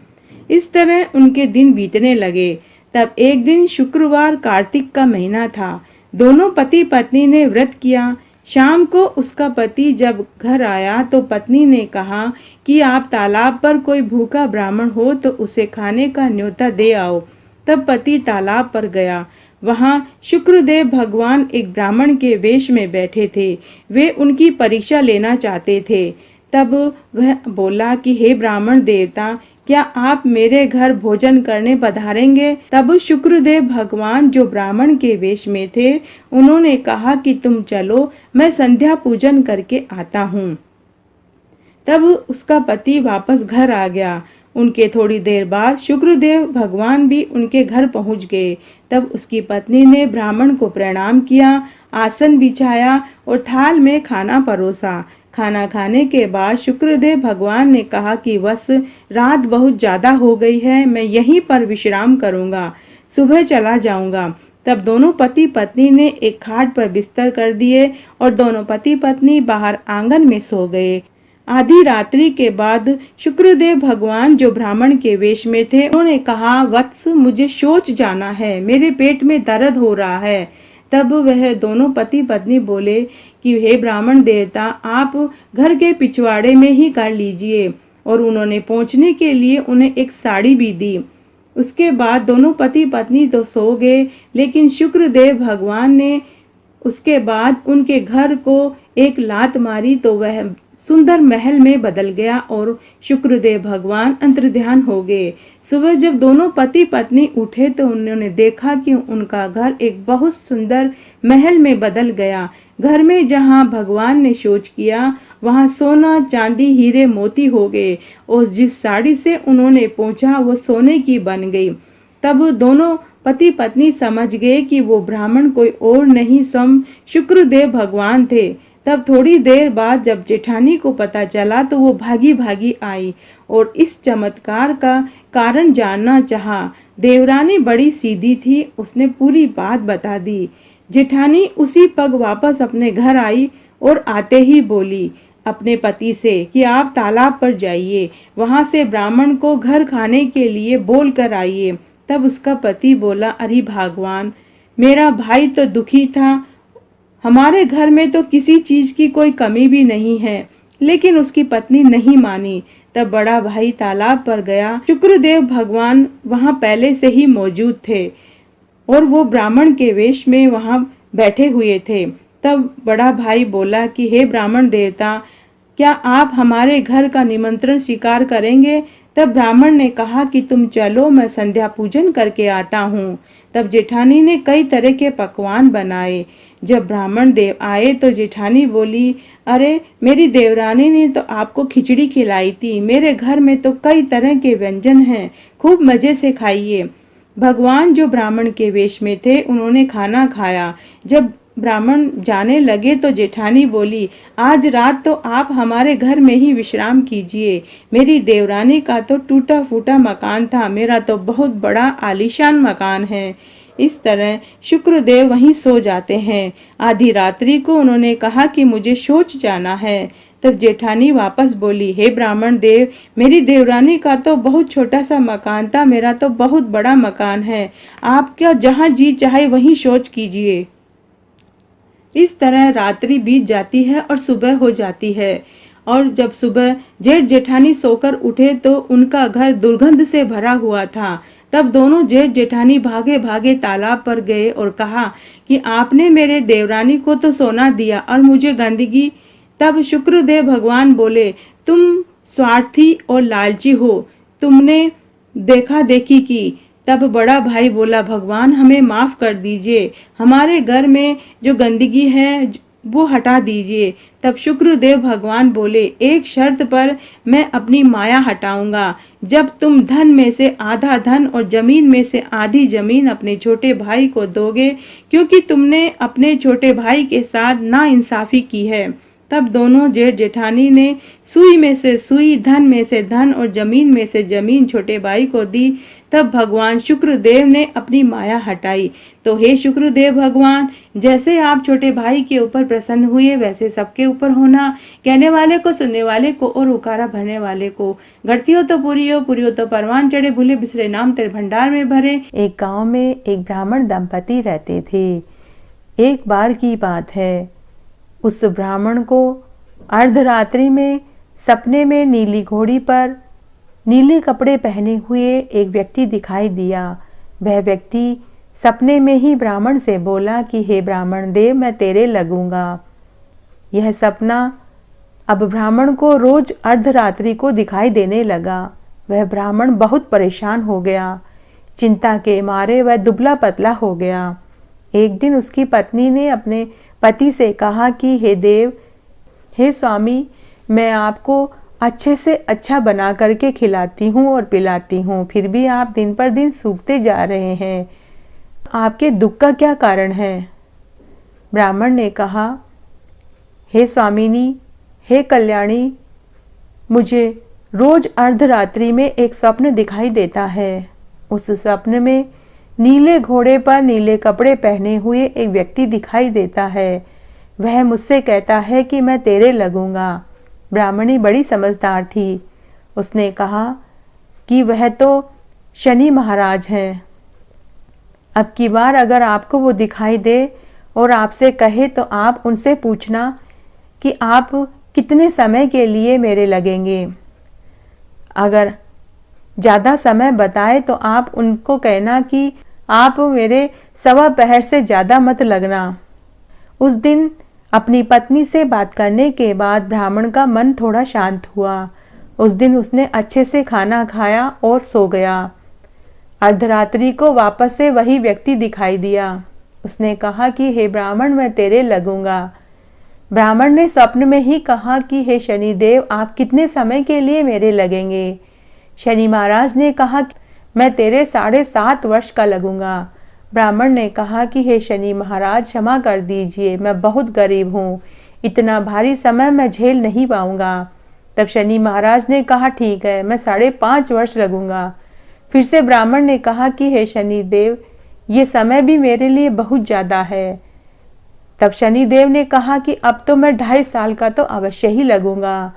इस तरह उनके दिन बीतने लगे। तब एक दिन शुक्रवार कार्तिक का महीना था। दोनों पति पत्नी ने व्रत किया। शाम को उसका पति जब घर आया तो पत्नी ने कहा कि आप तालाब पर कोई भूखा ब्राह्मण हो तो उसे खाने का न्योता दे आओ। तब पति तालाब पर गया। वहां शुक्रदेव भगवान एक ब्राह्मण के वेश में बैठे थे। वे उनकी परीक्षा लेना चाहते थे। तब वह बोला कि हे ब्राह्मण देवता, क्या आप मेरे घर भोजन करने पधारेंगे। तब शुक्रदेव भगवान जो ब्राह्मण के वेश में थे, उन्होंने कहा कि तुम चलो, मैं संध्या पूजन करके आता हूँ। तब उसका पति वापस घर आ गया। उनके थोड़ी देर बाद शुक्रदेव भगवान भी उनके घर पहुंच गए। तब उसकी पत्नी ने ब्राह्मण को प्रणाम किया, आसन बिछाया और थाल में खाना परोसा। खाना खाने के बाद शुक्रदेव भगवान ने कहा कि बस रात बहुत ज्यादा हो गई है, मैं यहीं पर विश्राम करूंगा, सुबह चला जाऊंगा। तब दोनों पति पत्नी ने एक खाट पर बिस्तर कर दिए और दोनों पति पत्नी बाहर आंगन में सो गए। आधी रात्रि के बाद शुक्रदेव भगवान जो ब्राह्मण के वेश में थे, उन्होंने कहा, वत्स, मुझे शौच जाना है, मेरे पेट में दर्द हो रहा है। तब वह दोनों पति पत्नी बोले कि हे ब्राह्मण देवता, आप घर के पिछवाड़े में ही कर लीजिए। और उन्होंने पहुंचने के लिए उन्हें एक साड़ी भी दी। उसके बाद दोनों पति पत्नी तो सो गए, लेकिन शुक्रदेव भगवान ने उसके बाद उनके घर को एक लात मारी तो वह सुंदर महल में बदल गया और शुक्रदेव भगवान अंतर्ध्यान हो गए। सुबह जब दोनों पति पत्नी उठे तो उन्होंने देखा कि उनका घर एक बहुत सुंदर महल में बदल गया। घर में जहां भगवान ने शौच किया वहां सोना चांदी हीरे मोती हो गए और जिस साड़ी से उन्होंने पोंछा वो सोने की बन गई। तब दोनों पति पत्नी समझ गए कि वो ब्राह्मण कोई और नहीं स्वयं शुक्रदेव भगवान थे। तब थोड़ी देर बाद जब जेठानी को पता चला तो वो भागी भागी आई और इस चमत्कार का कारण जानना चाहा। देवरानी बड़ी सीधी थी, उसने पूरी बात बता दी। जेठानी उसी पग वापस अपने घर आई और आते ही बोली अपने पति से कि आप तालाब पर जाइए, वहां से ब्राह्मण को घर खाने के लिए बोल कर आइए। तब उसका पति बोला, अरे भगवान, मेरा भाई तो दुखी था, हमारे घर में तो किसी चीज की कोई कमी भी नहीं है। लेकिन उसकी पत्नी नहीं मानी। तब बड़ा भाई तालाब पर गया। शुक्रदेव भगवान वहां पहले से ही मौजूद थे और वो ब्राह्मण के वेश में वहां बैठे हुए थे। तब बड़ा भाई बोला कि हे ब्राह्मण देवता, क्या आप हमारे घर का निमंत्रण स्वीकार करेंगे? तब ब्राह्मण ने कहा कि तुम चलो, मैं संध्या पूजन करके आता हूँ। तब जेठानी ने कई तरह के पकवान बनाए। जब ब्राह्मण देव आए तो जेठानी बोली, अरे मेरी देवरानी ने तो आपको खिचड़ी खिलाई थी, मेरे घर में तो कई तरह के व्यंजन हैं, खूब मजे से खाइए। भगवान जो ब्राह्मण के वेश में थे उन्होंने खाना खाया। जब ब्राह्मण जाने लगे तो जेठानी बोली, आज रात तो आप हमारे घर में ही विश्राम कीजिए। मेरी देवरानी का तो टूटा फूटा मकान था, मेरा तो बहुत बड़ा आलीशान मकान है। इस तरह शुक्रदेव वहीं सो जाते हैं। आधी रात्रि को उन्होंने कहा कि मुझे शौच जाना है। तब जेठानी वापस बोली, हे ब्राह्मण देव, मेरी देवरानी का तो बहुत छोटा सा मकान था, मेरा तो बहुत बड़ा मकान है, आप क्या जहाँ जी चाहे वहीं शौच कीजिए। इस तरह रात्रि बीत जाती है और सुबह हो जाती है। और जब सुबह जेठ जेठानी सोकर उठे तो उनका घर दुर्गंध से भरा हुआ था। तब दोनों जेठ जेठानी भागे भागे तालाब पर गए और कहा कि आपने मेरे देवरानी को तो सोना दिया और मुझे गंदगी। तब शुक्रदेव भगवान बोले, तुम स्वार्थी और लालची हो, तुमने देखा देखी की। तब बड़ा भाई बोला, भगवान हमें माफ कर दीजिए, हमारे घर में जो गंदगी है वो हटा दीजिए। तब शुक्रदेव भगवान बोले, एक शर्त पर मैं अपनी माया हटाऊंगा, जब तुम धन में से आधा धन और जमीन में से आधी जमीन अपने छोटे भाई को दोगे, क्योंकि तुमने अपने छोटे भाई के साथ नाइंसाफी की है। तब दोनों जेठ जेठानी ने सुई में से सुई, धन में से धन और जमीन में से जमीन छोटे भाई को दी। तब भगवान शुक्रदेव ने अपनी माया हटाई। तो हे शुक्रदेव भगवान, जैसे आप छोटे भाई के ऊपर प्रसन्न हुए वैसे सबके ऊपर होना। कहने वाले को, सुनने वाले को और उकारा भरने वाले को। घटती हो तो पूरी हो तो परवान चढ़े, भूले बिसरे नाम तेरे भंडार में भरे। एक गांव में एक ब्राह्मण दंपति रहते थे। एक बार की बात है, उस ब्राह्मण को अर्धरात्रि में सपने में नीली घोड़ी पर नीले कपड़े पहने हुए एक व्यक्ति दिखाई दिया। वह व्यक्ति सपने में ही ब्राह्मण से बोला कि हे ब्राह्मण देव, मैं तेरे लगूंगा। यह सपना अब ब्राह्मण को रोज अर्धरात्रि को दिखाई देने लगा। वह ब्राह्मण बहुत परेशान हो गया। चिंता के मारे वह दुबला पतला हो गया। एक दिन उसकी पत्नी ने अपने पति से कहा कि हे देव, हे स्वामी, मैं आपको अच्छे से अच्छा बना करके खिलाती हूँ और पिलाती हूँ, फिर भी आप दिन पर दिन सूखते जा रहे हैं, आपके दुख का क्या कारण है? ब्राह्मण ने कहा, हे स्वामिनी, हे कल्याणी, मुझे रोज अर्धरात्रि में एक स्वप्न दिखाई देता है। उस स्वप्न में नीले घोड़े पर नीले कपड़े पहने हुए एक व्यक्ति दिखाई देता है। वह मुझसे कहता है कि मैं तेरे लगूंगा। ब्राह्मणी बड़ी समझदार थी। उसने कहा कि वह तो शनि महाराज हैं। अब की बार अगर आपको वो दिखाई दे और आपसे कहे तो आप उनसे पूछना कि आप कितने समय के लिए मेरे लगेंगे। अगर ज़्यादा समय बताए तो आप उनको कहना कि आप मेरे सवा पहर से ज़्यादा मत लगना। उस दिन अपनी पत्नी से बात करने के बाद ब्राह्मण का मन थोड़ा शांत हुआ। उस दिन उसने अच्छे से खाना खाया और सो गया। अर्धरात्रि को वापस से वही व्यक्ति दिखाई दिया। उसने कहा कि हे ब्राह्मण, मैं तेरे लगूंगा। ब्राह्मण ने स्वप्न में ही कहा कि हे शनिदेव, आप कितने समय के लिए मेरे लगेंगे? शनि महाराज ने कहा कि मैं तेरे 7.5 वर्ष का लगूंगा। ब्राह्मण ने कहा कि हे शनि महाराज, क्षमा कर दीजिए, मैं बहुत गरीब हूँ, इतना भारी समय मैं झेल नहीं पाऊंगा। तब शनि महाराज ने कहा ठीक है, मैं 5.5 वर्ष लगूंगा। फिर से ब्राह्मण ने कहा कि हे शनि देव, ये समय भी मेरे लिए बहुत ज़्यादा है, तब शनिदेव ने कहा कि अब तो मैं 2.5 साल का तो अवश्य ही लगूंगा।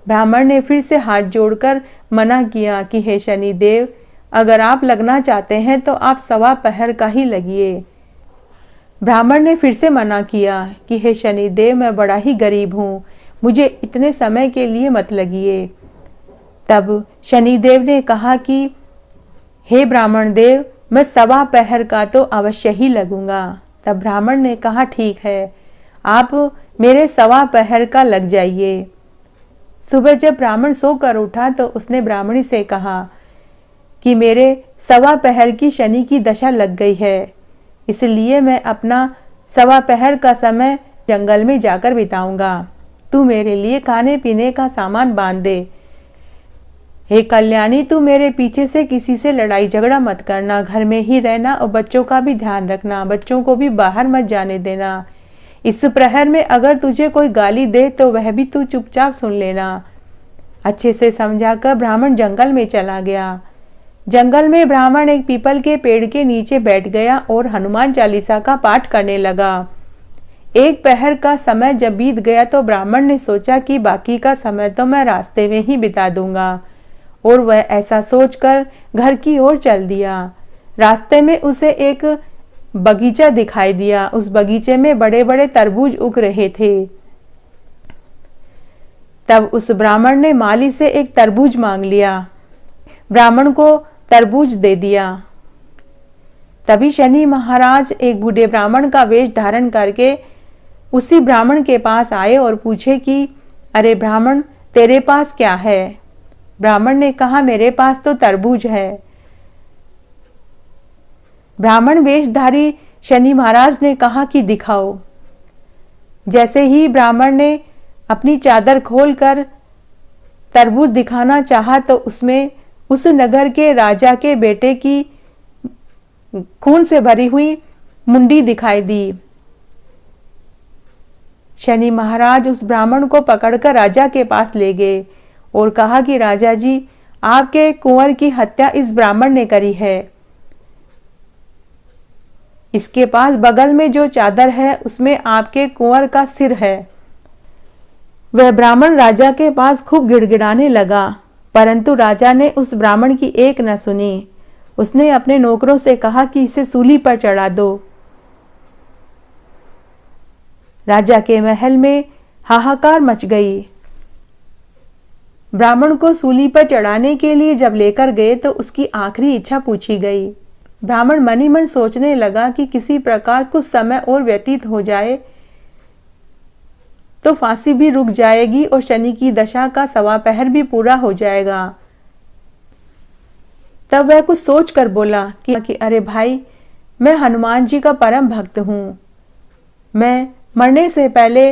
ब्राह्मण ने फिर से हाथ जोड़कर मना किया कि हे शनिदेव, अगर आप लगना चाहते हैं तो आप 1.25 पहर का ही लगिए। ब्राह्मण ने फिर से मना किया कि हे शनिदेव, मैं बड़ा ही गरीब हूँ, मुझे इतने समय के लिए मत लगिए। तब शनिदेव ने कहा कि हे ब्राह्मण देव, मैं 1.25 पहर का तो अवश्य ही लगूंगा। तब ब्राह्मण ने कहा ठीक है, आप मेरे 1.25 पहर का लग जाइए। सुबह जब ब्राह्मण सोकर उठा तो उसने ब्राह्मणी से कहा कि मेरे 1.25 पहर की शनि की दशा लग गई है, इसलिए मैं अपना 1.25 पहर का समय जंगल में जाकर बिताऊंगा। तू मेरे लिए खाने पीने का सामान बांध दे। हे कल्याणी, तू मेरे पीछे से किसी से लड़ाई झगड़ा मत करना, घर में ही रहना और बच्चों का भी ध्यान रखना, बच्चों को भी बाहर मत जाने देना। इस प्रहर में अगर तुझे कोई गाली दे तो वह भी तू चुपचाप सुन लेना। अच्छे से समझाकर ब्राह्मण जंगल में चला गया। जंगल में ब्राह्मण एक पीपल के पेड़ के नीचे बैठ गया और हनुमान चालीसा का पाठ करने लगा। 1 पहर का समय जब बीत गया तो ब्राह्मण ने सोचा कि बाकी का समय तो मैं रास्ते में ही बिता दूंगा, और वह ऐसा सोचकर घर की ओर चल दिया। रास्ते में उसे एक बगीचा दिखाई दिया। उस बगीचे में बड़े बड़े तरबूज उग रहे थे। तब उस ब्राह्मण ने माली से एक तरबूज मांग लिया, ब्राह्मण को तरबूज दे दिया। तभी शनि महाराज एक बूढ़े ब्राह्मण का वेश धारण करके उसी ब्राह्मण के पास आए और पूछे कि अरे ब्राह्मण, तेरे पास क्या है? ब्राह्मण ने कहा, मेरे पास तो तरबूज है। ब्राह्मण वेशधारी शनि महाराज ने कहा कि दिखाओ। जैसे ही ब्राह्मण ने अपनी चादर खोलकर तरबूज दिखाना चाहा तो उसमें उस नगर के राजा के बेटे की खून से भरी हुई मुंडी दिखाई दी। शनि महाराज उस ब्राह्मण को पकड़कर राजा के पास ले गए और कहा कि राजा जी, आपके कुंवर की हत्या इस ब्राह्मण ने करी है। इसके पास बगल में जो चादर है उसमें आपके कुंवर का सिर है। वह ब्राह्मण राजा के पास खूब गिड़गिड़ाने लगा, परंतु राजा ने उस ब्राह्मण की एक न सुनी। उसने अपने नौकरों से कहा कि इसे सूली पर चढ़ा दो। राजा के महल में हाहाकार मच गई। ब्राह्मण को सूली पर चढ़ाने के लिए जब लेकर गए तो उसकी आखिरी इच्छा पूछी गई। ब्राह्मण मन ही मन सोचने लगा कि किसी प्रकार कुछ समय और व्यतीत हो जाए तो फांसी भी रुक जाएगी और शनि की दशा का 1.25 पहर भी पूरा हो जाएगा। तब वह कुछ सोच कर बोला कि अरे भाई, मैं हनुमान जी का परम भक्त हूं। मैं मरने से पहले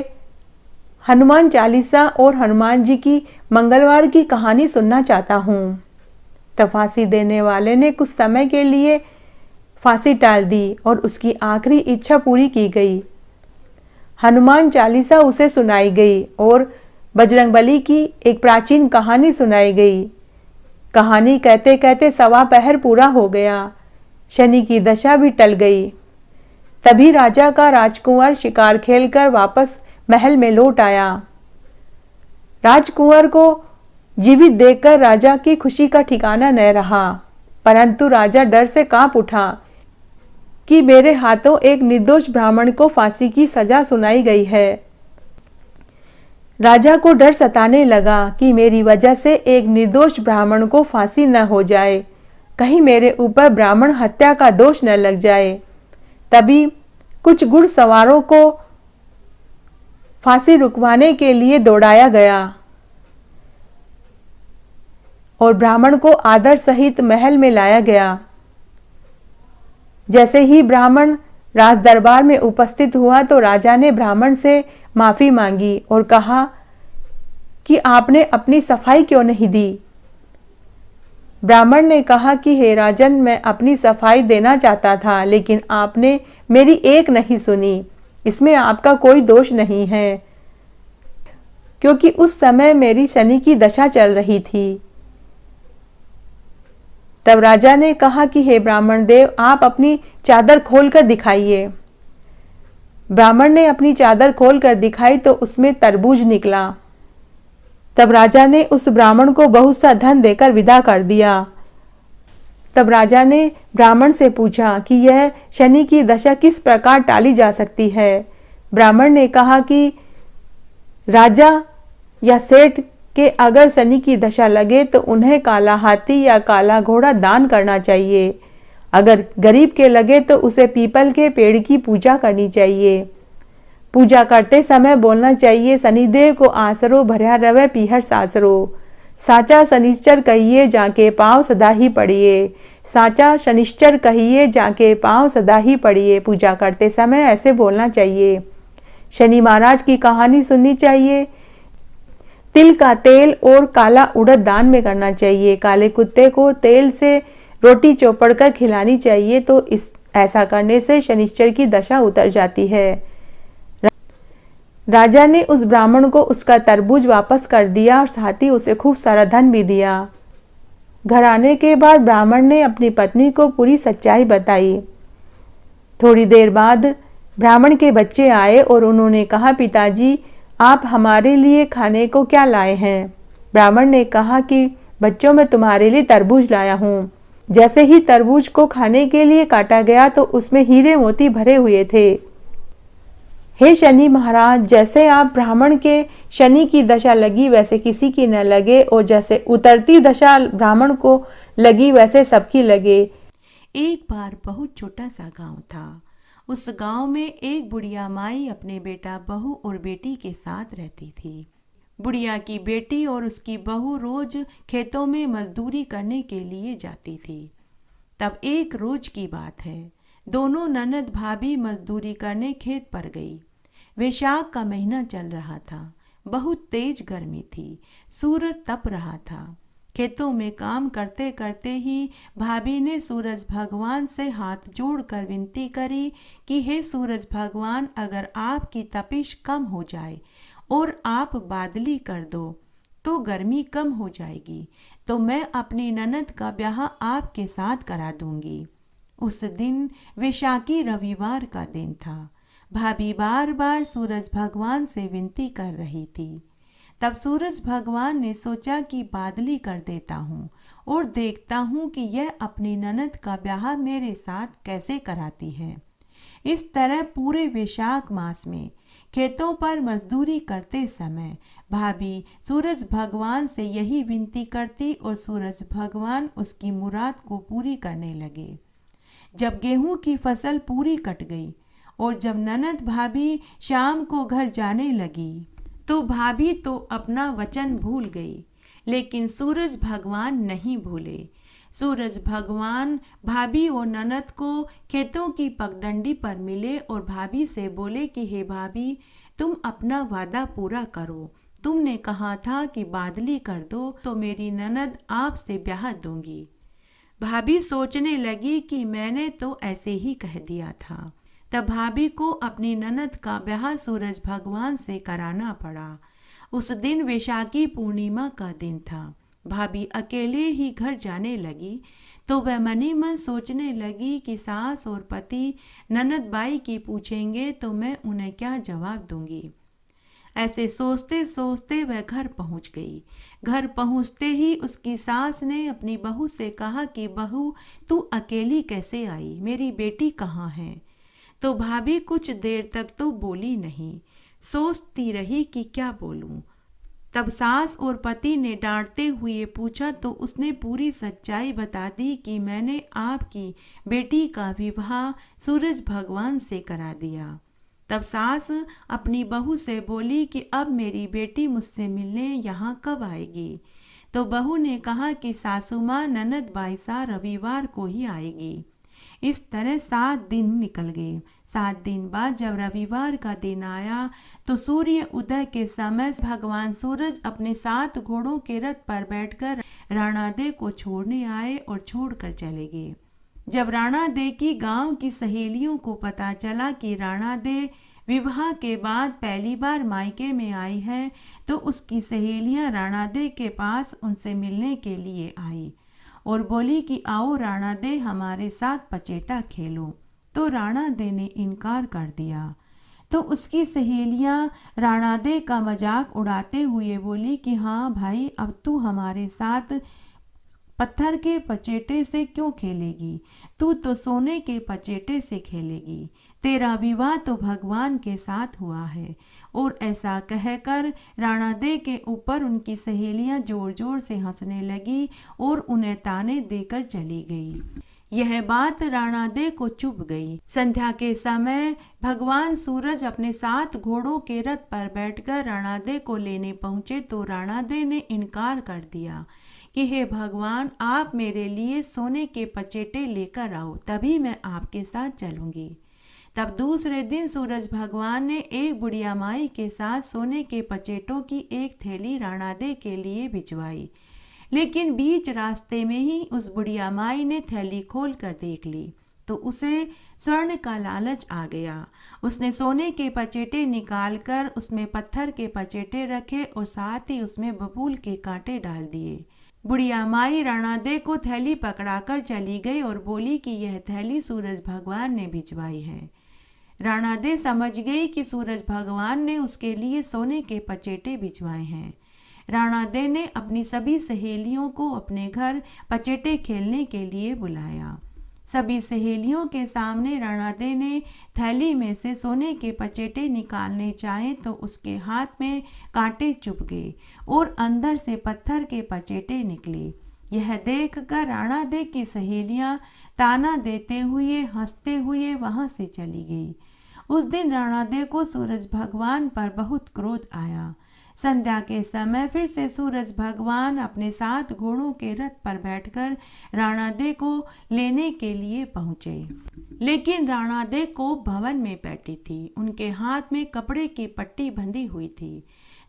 हनुमान चालीसा और हनुमान जी की मंगलवार की कहानी सुनना चाहता हूं। तब फांसी देने वाले ने कुछ समय के लिए फांसी टाल दी और उसकी आखिरी इच्छा पूरी की गई। हनुमान चालीसा उसे सुनाई गई और बजरंगबली की एक प्राचीन कहानी सुनाई गई। कहानी कहते कहते 1.25 पहर पूरा हो गया। शनि की दशा भी टल गई। तभी राजा का राजकुंवर शिकार खेलकर वापस महल में लौट आया। राजकुंवर को जीवित देखकर राजा की खुशी का ठिकाना न रहा, परंतु राजा डर से कांप उठा कि मेरे हाथों एक निर्दोष ब्राह्मण को फांसी की सजा सुनाई गई है। राजा को डर सताने लगा कि मेरी वजह से एक निर्दोष ब्राह्मण को फांसी न हो जाए, कहीं मेरे ऊपर ब्राह्मण हत्या का दोष न लग जाए। तभी कुछ घुड़सवारों को फांसी रुकवाने के लिए दौड़ाया गया और ब्राह्मण को आदर सहित महल में लाया गया। जैसे ही ब्राह्मण राज दरबार में उपस्थित हुआ तो राजा ने ब्राह्मण से माफी मांगी और कहा कि आपने अपनी सफाई क्यों नहीं दी। ब्राह्मण ने कहा कि हे राजन, मैं अपनी सफाई देना चाहता था, लेकिन आपने मेरी एक नहीं सुनी। इसमें आपका कोई दोष नहीं है, क्योंकि उस समय मेरी शनि की दशा चल रही थी। तब राजा ने कहा कि हे ब्राह्मण देव, आप अपनी चादर खोलकर दिखाइए। ब्राह्मण ने अपनी चादर खोलकर दिखाई तो उसमें तरबूज निकला। तब राजा ने उस ब्राह्मण को बहुत सा धन देकर विदा कर दिया। तब राजा ने ब्राह्मण से पूछा कि यह शनि की दशा किस प्रकार टाली जा सकती है। ब्राह्मण ने कहा कि राजा या सेठ के अगर शनि की दशा लगे तो उन्हें काला हाथी या काला घोड़ा दान करना चाहिए। अगर गरीब के लगे तो उसे पीपल के पेड़ की पूजा करनी चाहिए। पूजा करते समय बोलना चाहिए, शनिदेव को आसरो भर्या रवे पीहर सासरो। साचा शनिश्चर कहिए जाके पाँव सदा ही पड़िए। साचा शनिश्चर कहिए जाके पाँव सदा ही पड़िए। पूजा करते समय ऐसे बोलना चाहिए। शनि महाराज की कहानी सुननी चाहिए। तिल का तेल और काला उड़द दान में करना चाहिए। काले कुत्ते को तेल से रोटी चौपड़ कर खिलानी चाहिए। तो ऐसा करने से शनिश्चर की दशा उतर जाती है। राजा ने उस ब्राह्मण को उसका तरबूज वापस कर दिया और साथ ही उसे खूब सारा धन भी दिया। घर आने के बाद ब्राह्मण ने अपनी पत्नी को पूरी सच्चाई बताई। थोड़ी देर बाद ब्राह्मण के बच्चे आए और उन्होंने कहा, पिताजी आप हमारे लिए खाने को क्या लाए हैं? ब्राह्मण ने कहा कि बच्चों मैं तुम्हारे लिए तरबूज लाया हूँ। जैसे ही तरबूज को खाने के लिए काटा गया तो उसमें हीरे मोती भरे हुए थे। हे शनि महाराज, जैसे आप ब्राह्मण के शनि की दशा लगी वैसे किसी की न लगे, और जैसे उतरती दशा ब्राह्मण को लगी वैसे सबकी लगे। एक बार बहुत छोटा सा गांव था। उस गांव में एक बुढ़िया माई अपने बेटा, बहू और बेटी के साथ रहती थी। बुढ़िया की बेटी और उसकी बहू रोज खेतों में मजदूरी करने के लिए जाती थी। तब एक रोज की बात है, दोनों ननद भाभी मजदूरी करने खेत पर गई। वैशाख का महीना चल रहा था। बहुत तेज गर्मी थी। सूरज तप रहा था। खेतों में काम करते करते ही भाभी ने सूरज भगवान से हाथ जोड़कर विनती करी कि हे सूरज भगवान, अगर आपकी तपिश कम हो जाए और आप बादली कर दो तो गर्मी कम हो जाएगी, तो मैं अपनी ननद का ब्याह आपके साथ करा दूंगी। उस दिन वैशाखी रविवार का दिन था। भाभी बार बार सूरज भगवान से विनती कर रही थी। तब सूरज भगवान ने सोचा कि बादली कर देता हूँ और देखता हूँ कि यह अपनी ननद का ब्याह मेरे साथ कैसे कराती है। इस तरह पूरे वैशाख मास में खेतों पर मजदूरी करते समय भाभी सूरज भगवान से यही विनती करती और सूरज भगवान उसकी मुराद को पूरी करने लगे। जब गेहूं की फसल पूरी कट गई और जब ननद भाभी शाम को घर जाने लगी तो भाभी तो अपना वचन भूल गई, लेकिन सूरज भगवान नहीं भूले। सूरज भगवान भाभी और ननद को खेतों की पगडंडी पर मिले और भाभी से बोले कि हे भाभी, तुम अपना वादा पूरा करो। तुमने कहा था कि बादली कर दो तो मेरी ननद आपसे ब्याह दूंगी। भाभी सोचने लगी कि मैंने तो ऐसे ही कह दिया था। तब भाभी को अपनी ननद का ब्याह सूरज भगवान से कराना पड़ा। उस दिन वैशाखी पूर्णिमा का दिन था। भाभी अकेले ही घर जाने लगी तो वह मनी मन सोचने लगी कि सास और पति ननद बाई की पूछेंगे तो मैं उन्हें क्या जवाब दूंगी। ऐसे सोचते सोचते वह घर पहुंच गई। घर पहुंचते ही उसकी सास ने अपनी बहू से कहा कि बहू, तू अकेली कैसे आई? मेरी बेटी कहाँ है? तो भाभी कुछ देर तक तो बोली नहीं, सोचती रही कि क्या बोलूं। तब सास और पति ने डांटते हुए पूछा तो उसने पूरी सच्चाई बता दी कि मैंने आपकी बेटी का विवाह सूरज भगवान से करा दिया। तब सास अपनी बहू से बोली कि अब मेरी बेटी मुझसे मिलने यहाँ कब आएगी? तो बहू ने कहा कि सासू माँ ननद बाईसा रविवार को ही आएगी। इस तरह 7 दिन निकल गए। 7 दिन बाद जब रविवार का दिन आया तो सूर्य उदय के समय भगवान सूरज अपने 7 घोड़ों के रथ पर बैठकर राणादे को छोड़ने आए और छोड़कर चले गए। जब राणादे की गांव की सहेलियों को पता चला कि राणादे विवाह के बाद पहली बार मायके में आई है तो उसकी सहेलियां राणादे के पास उनसे मिलने के लिए आई और बोली कि आओ राणादे हमारे साथ पचेटा खेलो। तो राणादे ने इनकार कर दिया। तो उसकी सहेलियां राणादे का मजाक उड़ाते हुए बोली कि हाँ भाई, अब तू हमारे साथ पत्थर के पचेटे से क्यों खेलेगी, तू तो सोने के पचेटे से खेलेगी। तेरा विवाह तो भगवान के साथ हुआ है। और ऐसा कहकर राणादे के ऊपर उनकी सहेलियां जोर जोर से हंसने लगी और उन्हें ताने देकर चली गई। यह बात राणादे को चुभ गई। संध्या के समय भगवान सूरज अपने 7 घोड़ों के रथ पर बैठकर राणादे को लेने पहुंचे तो राणादे ने इनकार कर दिया कि हे भगवान, आप मेरे लिए सोने के पचेटे लेकर आओ, तभी मैं आपके साथ चलूंगी। तब दूसरे दिन सूरज भगवान ने एक बुढ़िया माई के साथ सोने के पचेटों की एक थैली राणादे के लिए भिजवाई। लेकिन बीच रास्ते में ही उस बुढ़िया माई ने थैली खोल कर देख ली तो उसे स्वर्ण का लालच आ गया। उसने सोने के पचेटे निकालकर उसमें पत्थर के पचेटे रखे और साथ ही उसमें बबूल के कांटे डाल दिए। बुढ़िया माई राणादे को थैली पकड़ाकर चली गई और बोली कि यह थैली सूरज भगवान ने भिजवाई है। राणादे समझ गई कि सूरज भगवान ने उसके लिए सोने के पचेटे भिजवाए हैं। राणादे ने अपनी सभी सहेलियों को अपने घर पचेटे खेलने के लिए बुलाया। सभी सहेलियों के सामने राणादे ने थैली में से सोने के पचेटे निकालने चाहे तो उसके हाथ में कांटे चुभ गए और अंदर से पत्थर के पचेटे निकले। यह देखकर राणादे की सहेलियां ताना देते हुए हंसते हुए वहां से चली गई। उस दिन राणादे को सूरज भगवान पर बहुत क्रोध आया। संध्या के समय फिर से सूरज भगवान अपने 7 घोड़ों के रथ पर बैठकर राणादे को लेने के लिए पहुंचे। लेकिन राणादे को भवन में बैठी थी, उनके हाथ में कपड़े की पट्टी बंधी हुई थी।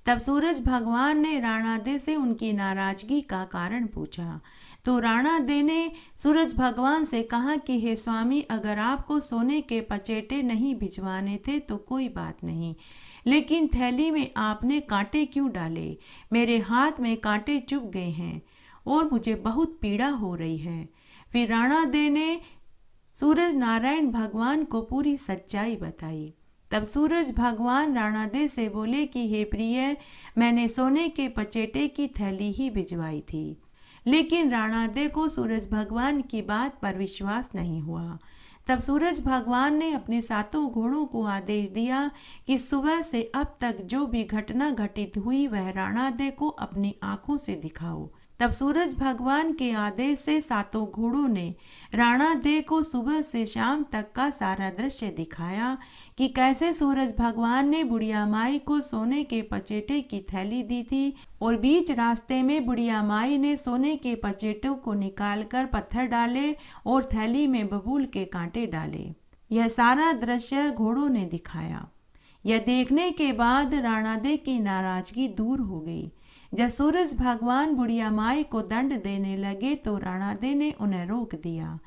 तब सूरज भगवान ने राणादे से उनकी नाराजगी का कारण पूछा तो राणादे ने सूरज भगवान से कहा कि हे स्वामी, अगर आपको सोने के पचेटे नहीं भिजवाने थे तो कोई बात नहीं, लेकिन थैली में आपने कांटे क्यों डाले? मेरे हाथ में कांटे चुभ गए हैं और मुझे बहुत पीड़ा हो रही है। फिर राणादे ने सूरज नारायण भगवान को पूरी सच्चाई बताई। तब सूरज भगवान राणादे से बोले कि हे प्रिय, मैंने सोने के पचेटे की थैली ही भिजवाई थी। लेकिन राणादे को सूरज भगवान की बात पर विश्वास नहीं हुआ। तब सूरज भगवान ने अपने 7 घोड़ों को आदेश दिया कि सुबह से अब तक जो भी घटना घटित हुई वह राणादे को अपनी आंखों से दिखाओ। तब सूरज भगवान के आदेश से 7 घोड़ों ने राणादे को सुबह से शाम तक का सारा दृश्य दिखाया कि कैसे सूरज भगवान ने बुढ़िया माई को सोने के पचेटे की थैली दी थी और बीच रास्ते में बुढ़िया माई ने सोने के पचेटों को निकालकर पत्थर डाले और थैली में बबूल के कांटे डाले। यह सारा दृश्य घोड़ों ने दिखाया। यह देखने के बाद राणादे की नाराजगी दूर हो गई। जब सूरज भगवान बुढ़िया माई को दंड देने लगे तो राणादे ने उन्हें रोक दिया।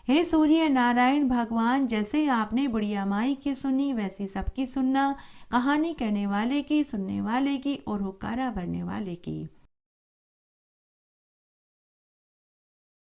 हे सूर्य नारायण भगवान, जैसे आपने बुढ़िया माई की सुनी वैसी सबकी सुनना, कहानी कहने वाले की, सुनने वाले की और हुक्कारा भरने वाले की।